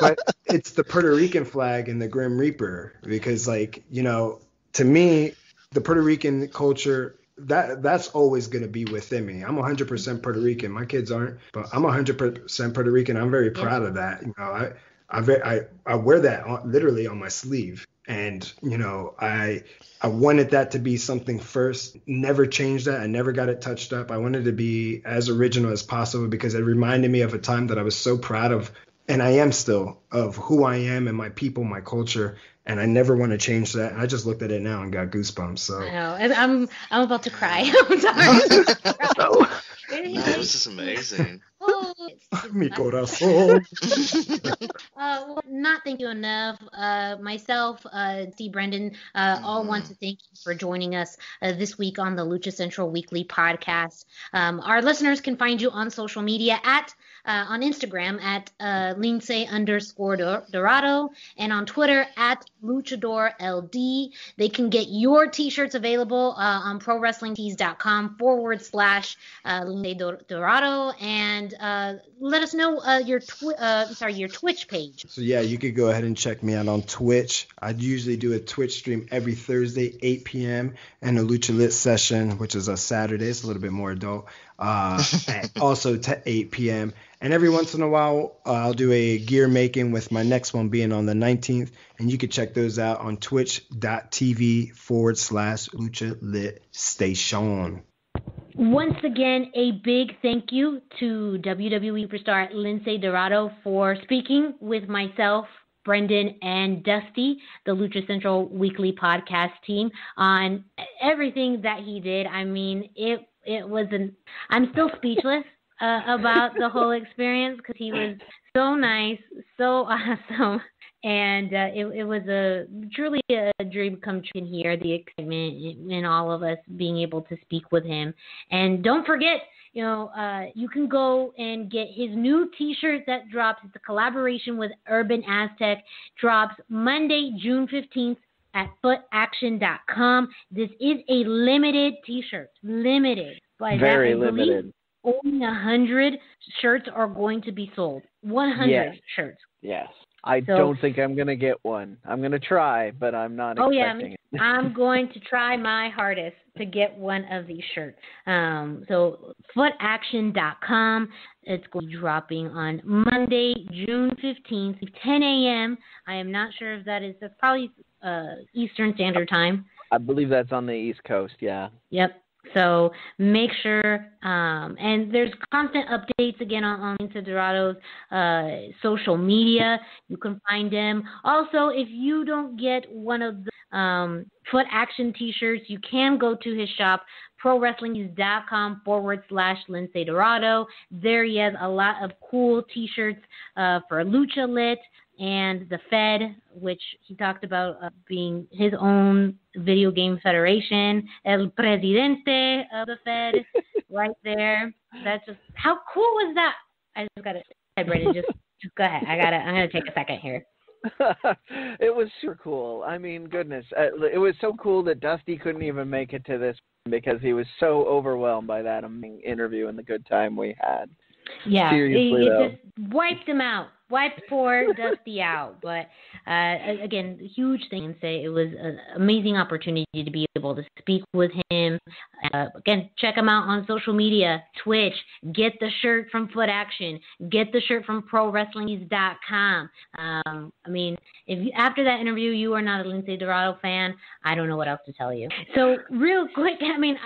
But it's the Puerto Rican flag and the Grim Reaper, because like, to me, the Puerto Rican culture, that's always going to be within me. I'm 100% Puerto Rican. My kids aren't, but I'm 100% Puerto Rican. I'm very proud of that. I wear that literally on my sleeve. And, I wanted that to be something first, never changed that. I never got it touched up. I wanted to be as original as possible, because it reminded me of a time that I was so proud of, and I am still, of who I am and my people, my culture. and I never want to change that. I just looked at it now and got goosebumps. So I know. I'm about to cry. I'm sorry. No, this is amazing. Oh, mi corazón. Well, not thank you enough. Myself, Steve Brendan, all want to thank you for joining us this week on the Lucha Central Weekly Podcast. Our listeners can find you on social media on Instagram at Lince_Dorado and on Twitter at LuchadorLD. They can get your t-shirts available on ProWrestlingTees.com/Lince Dorado, and let us know your Twitch page. So yeah, you could go ahead and check me out on Twitch. I usually do a Twitch stream every Thursday, 8 p.m. and a Lucha Lit session, which is a Saturday. It's a little bit more adult. Also 8 p.m. And every once in a while, I'll do a gear making with my next one being on the 19th. And you can check those out on twitch.tv/Lucha Lit Station. Once again, a big thank you to WWE Superstar Lince Dorado for speaking with myself, Brendan, and Dusty, the Lucha Central Weekly Podcast team, on everything that he did. I mean, it was I'm still speechless about the whole experience because he was so nice, so awesome. And it was truly a dream come true here, the excitement in all of us being able to speak with him. And don't forget, you can go and get his new T-shirt that drops. It's a collaboration with Urban Aztec. Drops Monday, June 15th at footaction.com. This is a limited T-shirt. Limited. Very limited. Only 100 shirts are going to be sold. 100 shirts. Yes. I don't think I'm going to get one. I'm going to try, but I'm not expecting it. I'm going to try my hardest to get one of these shirts. So footaction.com. It's going to be dropping on Monday, June 15th, 10 a.m. I am not sure if that's probably Eastern Standard Time. I believe that's on the East Coast, yeah. Yep. So make sure, and there's constant updates again on Lince Dorado's social media. You can find them. Also, if you don't get one of the Foot Action t-shirts, you can go to his shop, ProWrestlingTees.com/Lince Dorado. There he has a lot of cool t-shirts for Lucha Lit and the Fed, which he talked about being his own video game federation, El Presidente of the Fed, right there. That's just, how cool was that? I just got to say, Brendan, just go ahead. I'm going to take a second here. It was super cool. I mean, goodness. It was so cool that Dusty couldn't even make it to this because he was so overwhelmed by that interview and the good time we had. Yeah, seriously, it just wiped him out. Wiped poor Dusty out. But again, huge thing and say it was an amazing opportunity to be able to speak with him. Again, check him out on social media, Twitch. Get the shirt from Foot Action. Get the shirt from ProWrestlingTees.com. I mean, if after that interview you are not a Lince Dorado fan, I don't know what else to tell you. So real quick, I mean,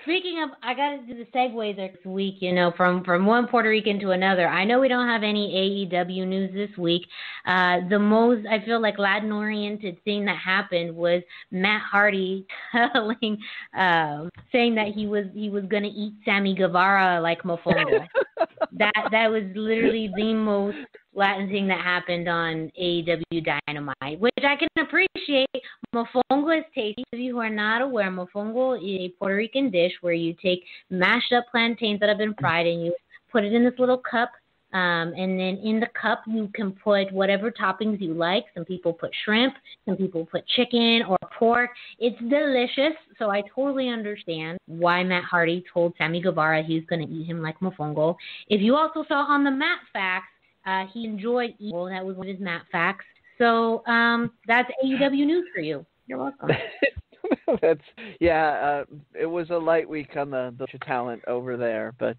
speaking of, I got to do the segues this week, from one Puerto Rican to another. I know we don't have any AEW news this week. The most, I feel like, Latin-oriented thing that happened was Matt Hardy saying that he was going to eat Sammy Guevara like mofongo. That was literally the most Latin thing that happened on AEW Dynamite, which I can appreciate. Mofongo is tasty. If you are not aware, mofongo is a Puerto Rican dish where you take mashed up plantains that have been fried and you put it in this little cup. And then in the cup, you can put whatever toppings you like. Some people put shrimp. Some people put chicken or pork. It's delicious. So I totally understand why Matt Hardy told Sammy Guevara he was going to eat him like mofongo. If you also saw on the Matt Facts, he enjoyed eating. That was one of his Matt Facts. So that's AEW news for you. You're welcome. It was a light week on the talent over there, but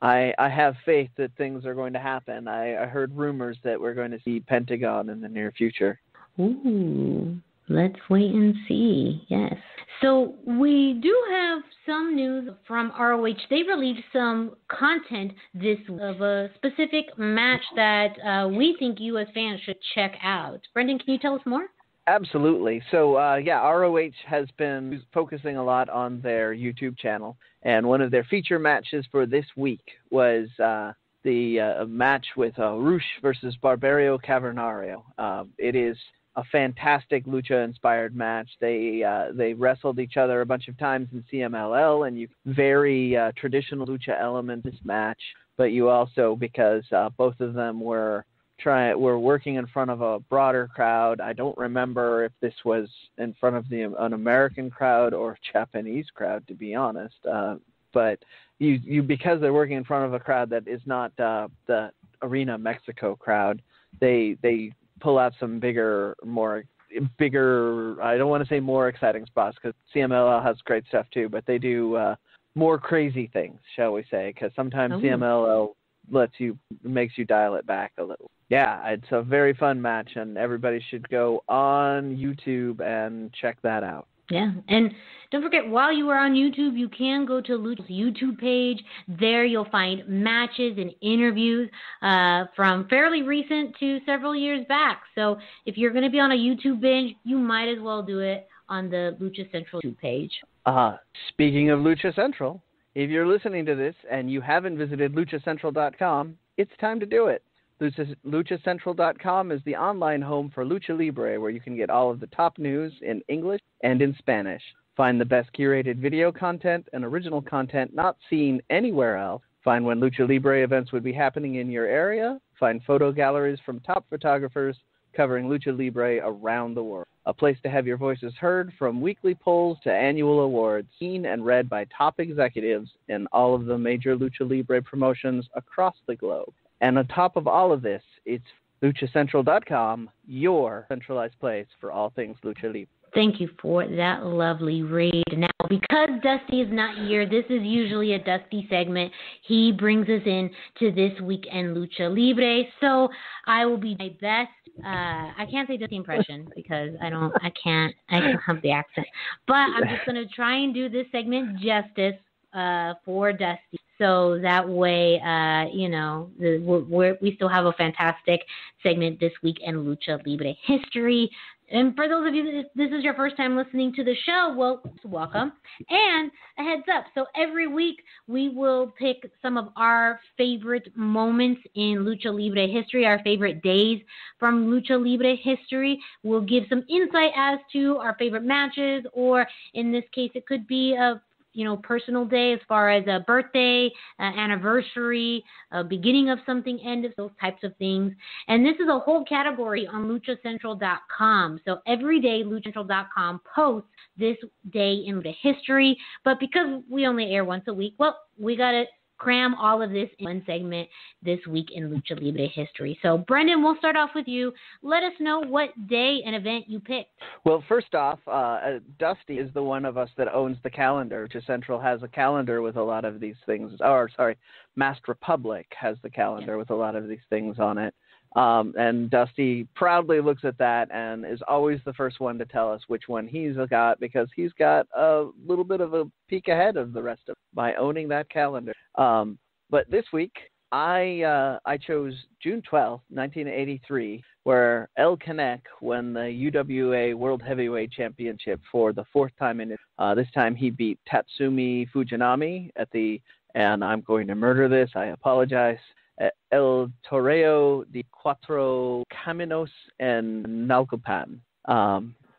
I have faith that things are going to happen. I heard rumors that we're going to see Pentagon in the near future. Ooh, let's wait and see. Yes. So we do have some news from ROH. They released some content this week of a specific match that we think you as fans should check out. Brendan, can you tell us more? Absolutely. So, ROH has been focusing a lot on their YouTube channel, and one of their feature matches for this week was the match with Rush versus Barbario Cavernario. It is a fantastic lucha-inspired match. They wrestled each other a bunch of times in CMLL, and you very traditional lucha element in this match. But you also, because both of them were working in front of a broader crowd. I don't remember if this was in front of an American crowd or a Japanese crowd, to be honest. But you because they're working in front of a crowd that is not the Arena Mexico crowd, they pull out some bigger. I don't want to say more exciting spots, because CMLL has great stuff too, but they do more crazy things, shall we say? Because sometimes CMLL makes you dial it back a little. Yeah, it's a very fun match, and everybody should go on YouTube and check that out. Yeah, and don't forget, while you are on YouTube, you can go to Lucha's YouTube page. There you'll find matches and interviews from fairly recent to several years back. So if you're going to be on a YouTube binge, you might as well do it on the Lucha Central YouTube page. Speaking of Lucha Central, if you're listening to this and you haven't visited luchacentral.com, it's time to do it. LuchaCentral.com is the online home for Lucha Libre, where you can get all of the top news in English and in Spanish. Find the best curated video content and original content not seen anywhere else. Find when Lucha Libre events would be happening in your area. Find photo galleries from top photographers covering Lucha Libre around the world. A place to have your voices heard, from weekly polls to annual awards, seen and read by top executives in all of the major Lucha Libre promotions across the globe. And on top of all of this, it's luchacentral.com, your centralized place for all things Lucha Libre. Thank you for that lovely read. Now, because Dusty is not here, this is usually a Dusty segment. He brings us in to this weekend Lucha Libre. So I will be my best. I can't say Dusty impression because I don't have the accent. But I'm just going to try and do this segment justice for Dusty. So that way, we still have a fantastic segment this week in Lucha Libre history. And for those of you that this is your first time listening to the show, well, welcome. And a heads up, so every week we will pick some of our favorite moments in Lucha Libre history, our favorite days from Lucha Libre history. We'll give some insight as to our favorite matches, or in this case, it could be a personal day as far as a birthday, anniversary, beginning of something, end of those types of things. And this is a whole category on luchacentral.com. So every day, luchacentral.com posts this day in the history. But because we only air once a week, well, we got to cram all of this in one segment this week in Lucha Libre history. So, Brendan, we'll start off with you. Let us know what day and event you picked. Well, first off, Dusty is the one of us that owns the calendar. Lucha Central has a calendar with a lot of these things. Masked Republic has the calendar with a lot of these things on it. And Dusty proudly looks at that and is always the first one to tell us which one he's got, because he's got a little bit of a peek ahead of the rest of us by owning that calendar. But this week, I chose June 12th, 1983, where El Canek won the UWA World Heavyweight Championship for the fourth time in it. This time he beat Tatsumi Fujinami and I'm going to murder this, I apologize, El Toreo de Cuatro Caminos and Nalcopan.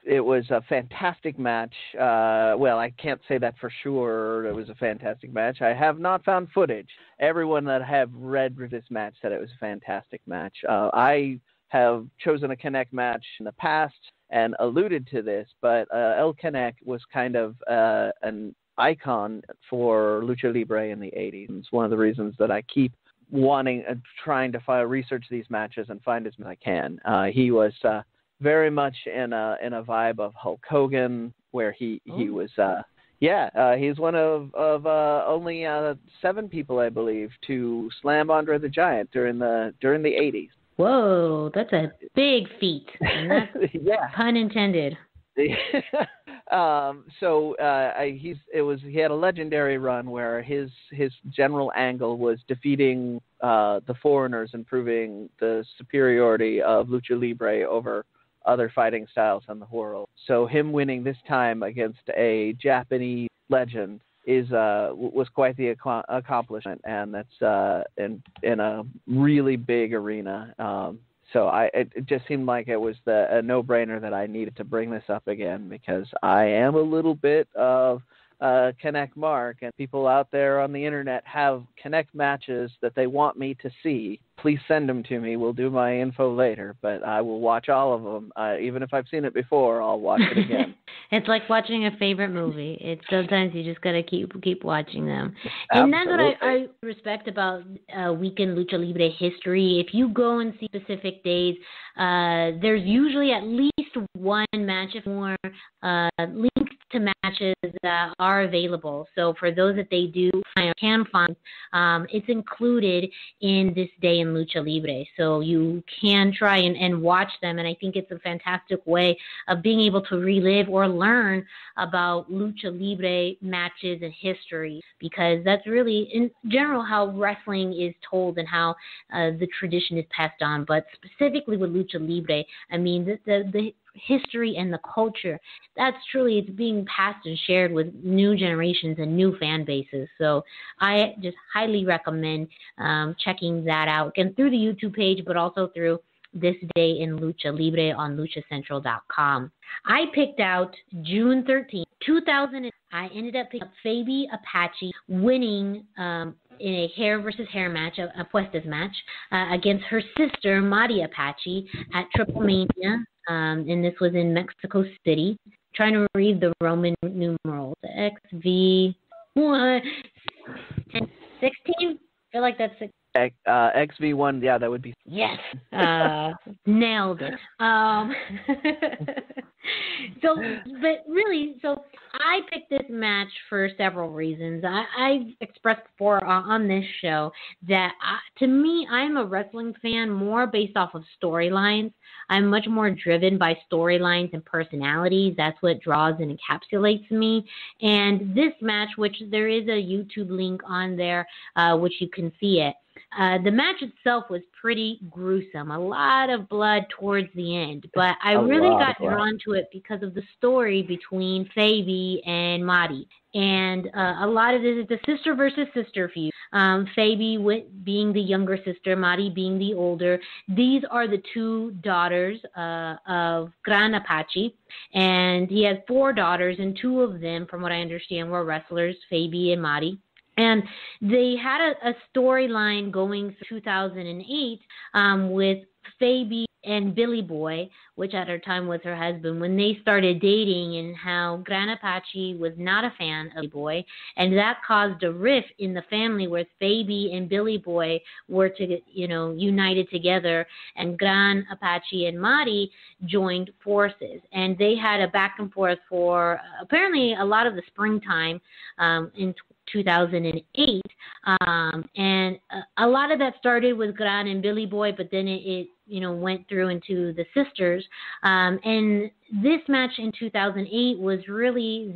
It was a fantastic match. I can't say that for sure. It was a fantastic match. I have not found footage. Everyone that have read this match said it was a fantastic match. I have chosen a Canek match in the past and alluded to this, but El Canek was kind of an icon for Lucha Libre in the 80s. It's one of the reasons that I keep trying to research these matches and find as many as I can. He was very much in a vibe of Hulk Hogan, where he was he's one of only 7 people, I believe, to slam Andre the Giant during the 80s. Whoa, that's a big feat. And that's pun intended. He had a legendary run where his general angle was defeating the foreigners and proving the superiority of Lucha Libre over other fighting styles in the world. So him winning this time against a Japanese legend was quite the accomplishment, and that's in a really big arena. So it just seemed like it was a no-brainer that I needed to bring this up again, because I am a little bit of Connect Mark, and people out there on the internet have Connect matches that they want me to see. Please send them to me. We'll do my info later, but I will watch all of them. Even if I've seen it before, I'll watch it again. It's like watching a favorite movie. It's sometimes you just gotta keep watching them. Absolutely. And that's what I respect about Weekend Lucha Libre history. If you go and see specific days, there's usually at least one match, if more, linked to matches that are available. So for those that they do can find, it's included in this day in Lucha Libre. So you can try and watch them, and I think it's a fantastic way of being able to relive or learn about Lucha Libre matches and history, because that's really, in general, how wrestling is told and how the tradition is passed on. But specifically with Lucha Libre, I mean, the history and the culture, that's truly, it's being passed and shared with new generations and new fan bases. So I just highly recommend checking that out, and through the YouTube page, but also through This Day in Lucha Libre on luchacentral.com. I picked out June 13th, 2000. I ended up picking up Fabi Apache winning in a hair versus hair match, a apuestas match, against her sister, Mari Apache, at Triple Mania. And this was in Mexico City. Trying to read the Roman numerals. XV1, 10, 16? I feel like that's XV1, yeah, that would be. Yes, nailed it. So I picked this match for several reasons. I've expressed before on this show that to me, I'm a wrestling fan more based off of storylines. I'm much more driven by storylines and personalities. That's what draws and encapsulates me. And this match, which there is a YouTube link on there, which you can see it. The match itself was pretty gruesome, a lot of blood towards the end, but I really got drawn to it because of the story between Fabi and Mari. And a lot of this is the sister versus sister feud. Fabi being the younger sister, Mari being the older. These are the two daughters of Gran Apache, and he has 4 daughters, and 2 of them, from what I understand, were wrestlers, Fabi and Mari. And they had a storyline going through 2008 with Fabi and Billy Boy, which at her time was her husband, when they started dating, and how Gran Apache was not a fan of Billy Boy. And that caused a rift in the family where Fabi and Billy Boy were united together, and Gran Apache and Mari joined forces. And they had a back and forth for apparently a lot of the springtime in 2008, and a lot of that started with Gran and Billy Boy, but then it went through into the sisters, and this match in 2008 was really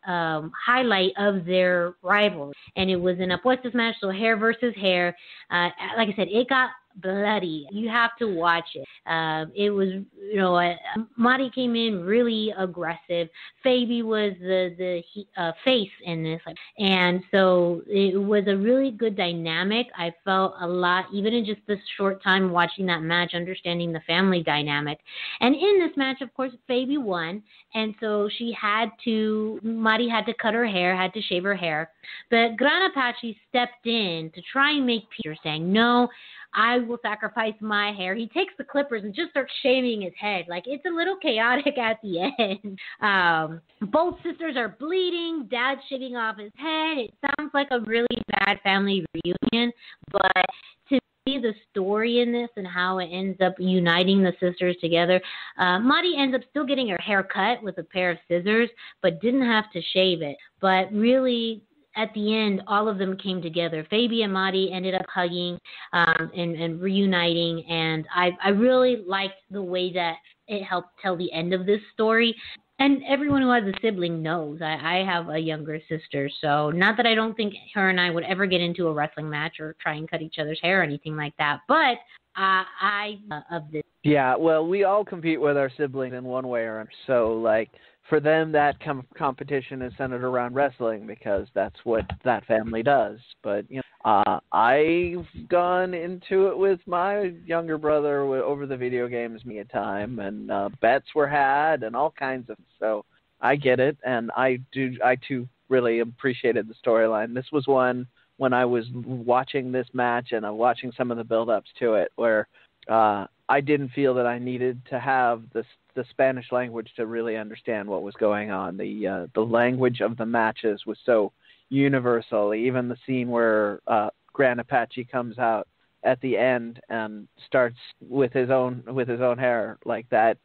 the highlight of their rivalry, and it was an apuestas match, so hair versus hair. Like I said, it got bloody. You have to watch it. It was, Mari came in really aggressive. Fabi was the face in this, and so it was a really good dynamic. I felt a lot, even in just this short time watching that match, understanding the family dynamic. And in this match, of course, Fabi won, and so Mari had to cut her hair, had to shave her hair, but Gran Apache stepped in to try and make peace, saying, no, I will sacrifice my hair. He takes the clippers and just starts shaving his head. Like, it's a little chaotic at the end. Both sisters are bleeding. Dad's shaving off his head. It sounds like a really bad family reunion, but to me, the story in this and how it ends up uniting the sisters together, Mari ends up still getting her hair cut with a pair of scissors, but didn't have to shave it. But really, at the end, all of them came together. Fabi and Mari ended up hugging and reuniting, and I really liked the way that it helped tell the end of this story. And everyone who has a sibling knows I have a younger sister, so not that I don't think her and I would ever get into a wrestling match or try and cut each other's hair or anything like that, but of this. Yeah, well, we all compete with our siblings in one way or another. So, like, for them, that competition is centered around wrestling because that's what that family does. But, I've gone into it with my younger brother over the video games me a time, and bets were had and all kinds of. So I get it, and I too really appreciated the storyline. This was one when I was watching this match and watching some of the build-ups to it, where I didn't feel that I needed to have the Spanish language to really understand what was going on. The language of the matches was so universal. Even the scene where Gran Apache comes out at the end and starts with his own hair like that,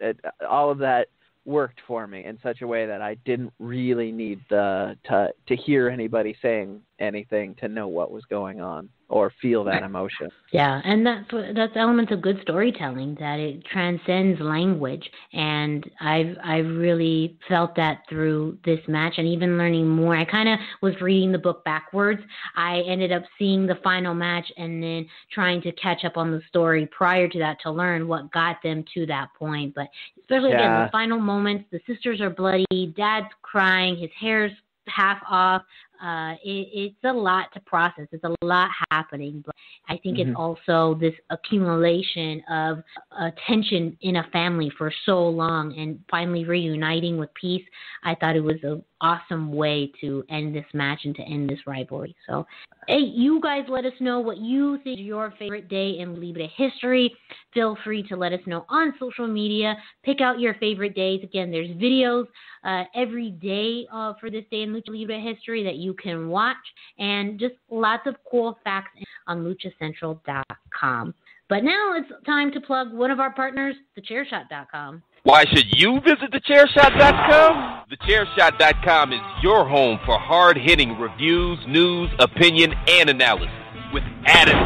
all of that worked for me in such a way that I didn't really need to hear anybody saying anything to know what was going on or feel that emotion. Yeah, and that's elements of good storytelling, that it transcends language, and I've really felt that through this match, and even learning more. I kind of was reading the book backwards. I ended up seeing the final match and then trying to catch up on the story prior to that to learn what got them to that point. But especially again, the final moments, the sisters are bloody, dad's crying, his hair's half off. It's a lot to process. It's a lot happening, but I think it's also this accumulation of tension in a family for so long, and finally reuniting with peace. I thought it was an awesome way to end this match and to end this rivalry. So, hey, you guys let us know what you think is your favorite day in Libre history. Feel free to let us know on social media. Pick out your favorite days. Again, there's videos every day for this day in Lucha Libre history that you can watch, and just lots of cool facts on luchacentral.com. But now it's time to plug one of our partners, thechairshot.com. Why should you visit thechairshot.com? Thechairshot.com is your home for hard-hitting reviews, news, opinion, and analysis with attitude.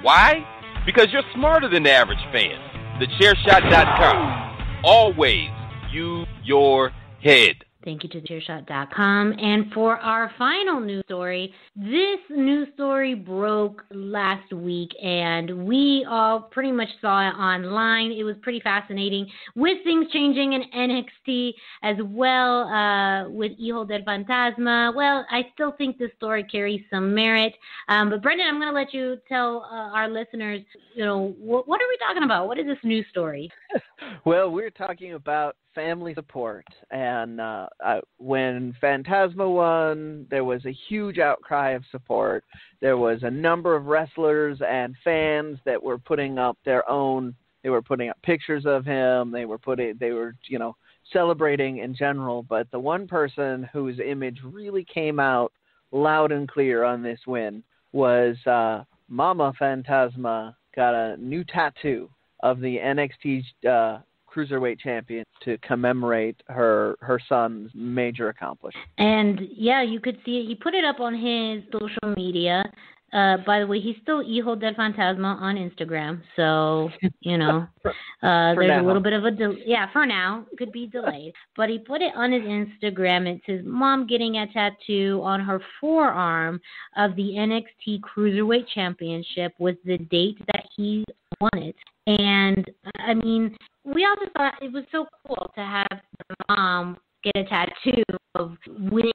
Why? Because you're smarter than the average fan. Thechairshot.com. Always use your head. Thank you to thechairshot.com. And for our final news story, this news story broke last week, and we all pretty much saw it online. It was pretty fascinating with things changing in NXT as well with Hijo Del Fantasma. Well, I still think this story carries some merit. But Brendan, I'm going to let you tell our listeners, what are we talking about? What is this news story? Well, we're talking about family support, and when Fantasma won, there was a huge outcry of support. There was a number of wrestlers and fans that were putting up they were putting up pictures of him. They were celebrating in general. But the one person whose image really came out loud and clear on this win was Mama Fantasma. Got a new tattoo of the NXT Cruiserweight Champion to commemorate her son's major accomplishment. And yeah, you could see it. He put it up on his social media. By the way, he's still Hijo Del Fantasma on Instagram, so there's a little bit of a for now, could be delayed. But he put it on his Instagram. It says, "Mom getting a tattoo on her forearm of the NXT Cruiserweight Championship with the date that he won it." And I mean, we all just thought it was so cool to have her mom get a tattoo of winning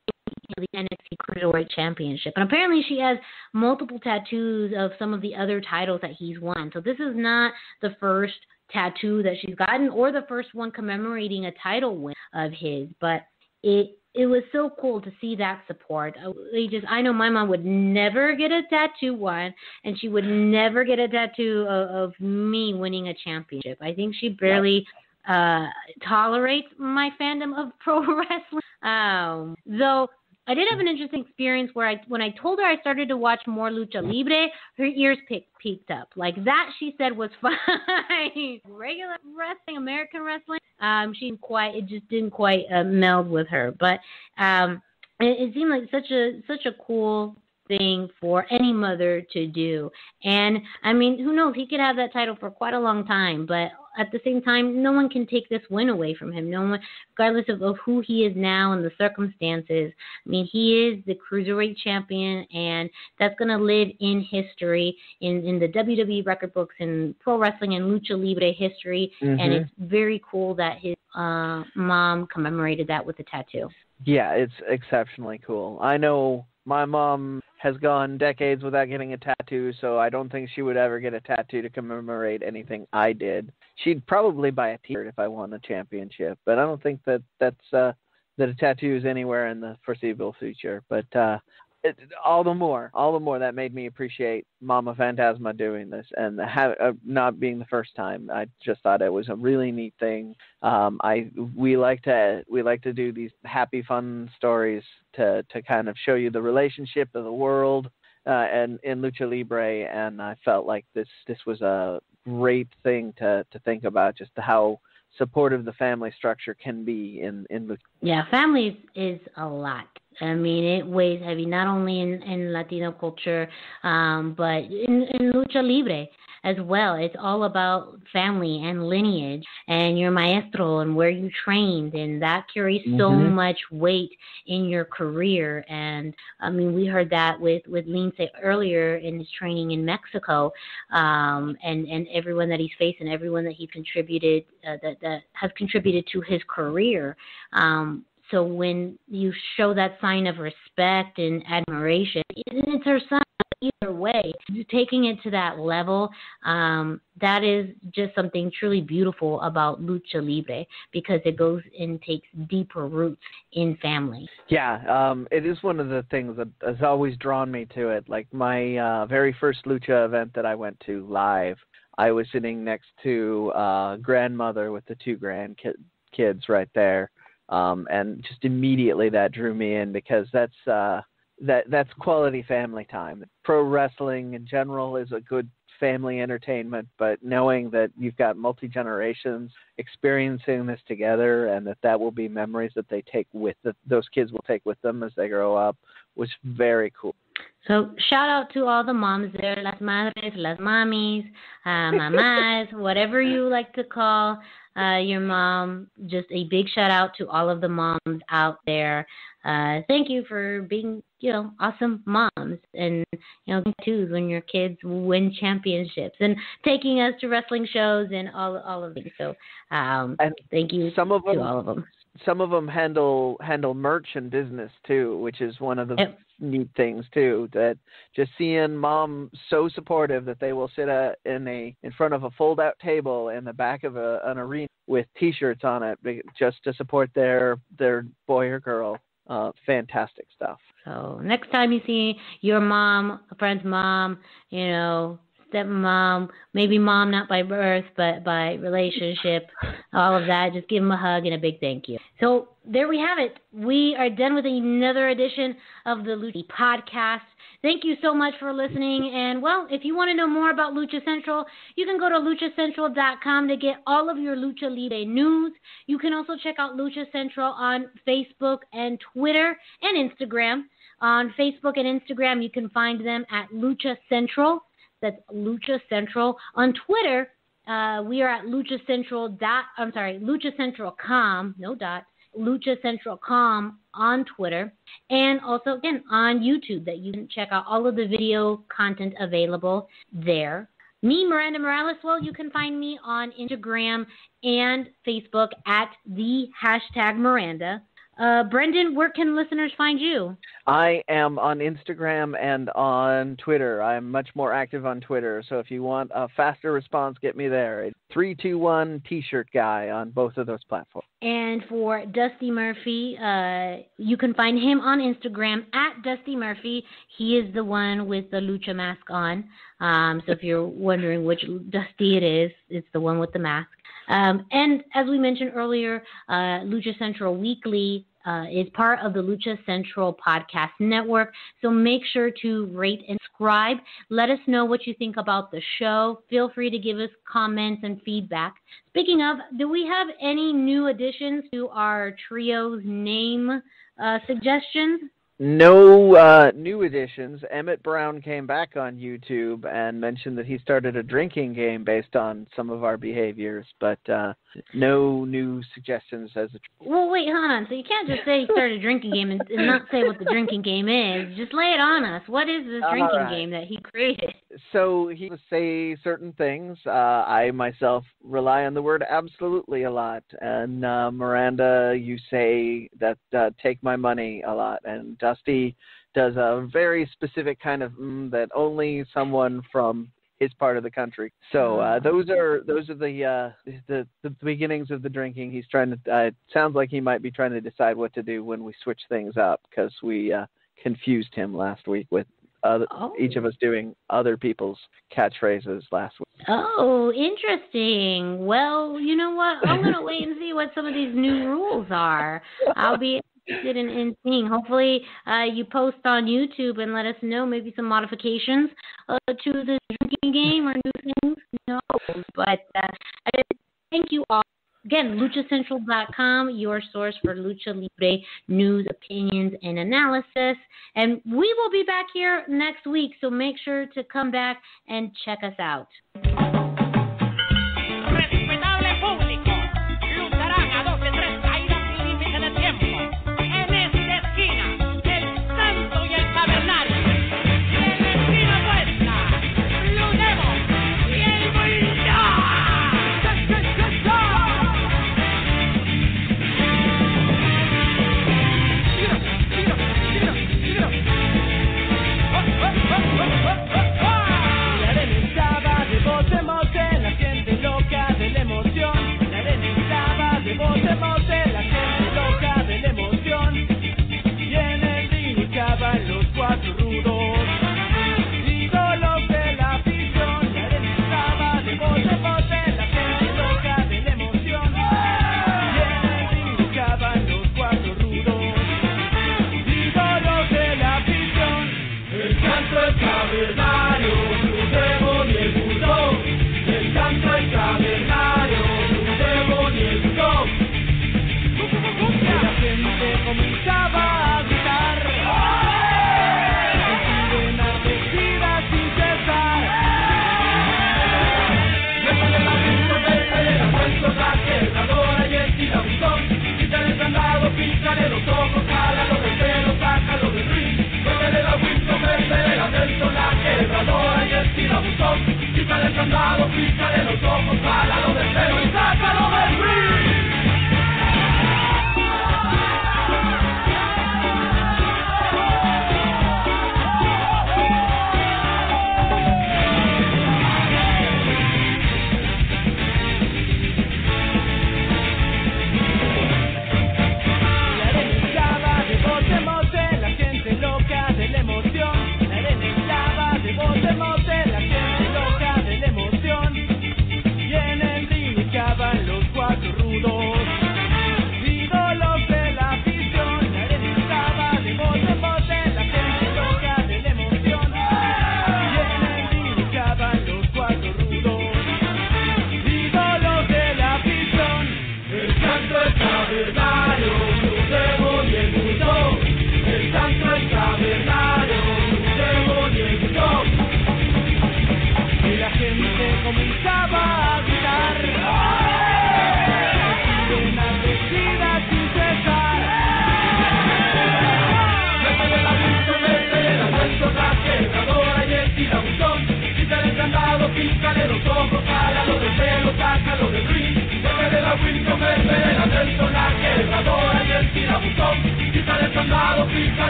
the NXT Cruiserweight Championship. And apparently she has multiple tattoos of some of the other titles that he's won. So this is not the first tattoo that she's gotten or the first one commemorating a title win of his. But it was so cool to see that support. I know my mom would never get a tattoo one, and she would never get a tattoo of me winning a championship. I think she barely tolerates my fandom of pro wrestling. Though I did have an interesting experience where when I told her I started to watch more Lucha Libre, her ears peaked up. Like that, she said, was fine. Regular wrestling, American wrestling, it just didn't quite meld with her. But it seemed like such a cool thing for any mother to do. And I mean, who knows? He could have that title for quite a long time. But at the same time, no one can take this win away from him. No one, regardless of who he is now and the circumstances. I mean, he is the Cruiserweight Champion, and that's going to live in history, in the WWE record books, in pro wrestling and lucha libre history. Mm-hmm. And it's very cool that his mom commemorated that with a tattoo. Yeah, it's exceptionally cool. I know my mom has gone decades without getting a tattoo, so I don't think she would ever get a tattoo to commemorate anything I did. She'd probably buy a t-shirt if I won a championship, but I don't think that a tattoo is anywhere in the foreseeable future. But all the more that made me appreciate Mama Fantasma doing this, and not being the first time. I just thought it was a really neat thing. We like to do these happy, fun stories to kind of show you the relationship of the world and in lucha libre, and I felt like this was a great thing to think about, just how supportive the family structure can be in lucha. Yeah, family is a lot. I mean, it weighs heavy, not only in Latino culture, but in lucha libre as well. It's all about family and lineage and your maestro and where you trained, and that carries so much weight in your career. And I mean, we heard that with Lince earlier in his training in Mexico, and everyone that he's faced and everyone that he contributed, that has contributed to his career. So when you show that sign of respect and admiration, it's her son either way. Taking it to that level, that is just something truly beautiful about lucha libre, because it goes and takes deeper roots in family. Yeah, it is one of the things that has always drawn me to it. Like my very first lucha event that I went to live, I was sitting next to grandmother with the two grandkids right there. And just immediately that drew me in, because that's quality family time. Pro wrestling in general is a good family entertainment, but knowing that you've got multi-generations experiencing this together, and that will be memories that they take with those kids will take with them as they grow up, was very cool. So shout out to all the moms there, las madres, las mamis, mamás, whatever you like to call your mom. Just a big shout out to all of the moms out there. Thank you for being, awesome moms, and, too, when your kids win championships and taking us to wrestling shows and all of these. So thank you to all of them. Some of them handle merch and business too, which is one of the neat things too. That just seeing mom so supportive that they will sit in front of a fold-out table in the back of an arena with T-shirts on it, just to support their boy or girl. Fantastic stuff. So next time you see your mom, a friend's mom, stepmom, maybe mom not by birth but by relationship, all of that, just give them a hug and a big thank you. So there we have it. We are done with another edition of the Lucha Podcast. Thank you so much for listening. And, well, if you want to know more about Lucha Central, you can go to luchacentral.com to get all of your Lucha Libre news. You can also check out Lucha Central on Facebook and Twitter and Instagram. On Facebook and Instagram, you can find them at Lucha Central. That's Lucha Central. On Twitter, we are at luchacentral.com, no dot, luchacentral.com on Twitter. And also, again, on YouTube, that you can check out all of the video content available there. Me, Miranda Morales, well, you can find me on Instagram and Facebook at the #Miranda. Brendan, where can listeners find you? I am on Instagram and on Twitter. I'm much more active on Twitter, so if you want a faster response, get me there. It's 321 T-shirt guy on both of those platforms. And for Dusty Murphy, you can find him on Instagram at Dusty Murphy. He is the one with the lucha mask on. So if you're wondering which Dusty it is, it's the one with the mask. And as we mentioned earlier, Lucha Central Weekly is part of the Lucha Central Podcast Network. So make sure to rate and subscribe. Let us know what you think about the show. Feel free to give us comments and feedback. Speaking of, do we have any new additions to our trio's name suggestions? No new additions. Emmett Brown came back on YouTube and mentioned that he started a drinking game based on some of our behaviors, but no new suggestions as a... Well, wait, hold on. So you can't just say he started a drinking game and not say what the drinking game is. Just lay it on us. What is this drinking game that he created? So he would say certain things. I myself rely on the word absolutely a lot. And Miranda, you say that take my money a lot. And Dusty does a very specific kind of that only someone from his part of the country. So those are the beginnings of the drinking. He's trying to. It sounds like he might be trying to decide what to do when we switch things up, because we confused him last week with each of us doing other people's catchphrases last week. Oh, interesting. Well, you know what? I'm gonna wait and see what some of these new rules are. I'll be interested in seeing. Hopefully, you post on YouTube and let us know maybe some modifications to the drinking game or new things. No, but thank you all. Again, luchacentral.com, your source for Lucha Libre news, opinions, and analysis. And we will be back here next week, so make sure to come back and check us out. Quítale el candado, pícale los ojos, jálalo de cero y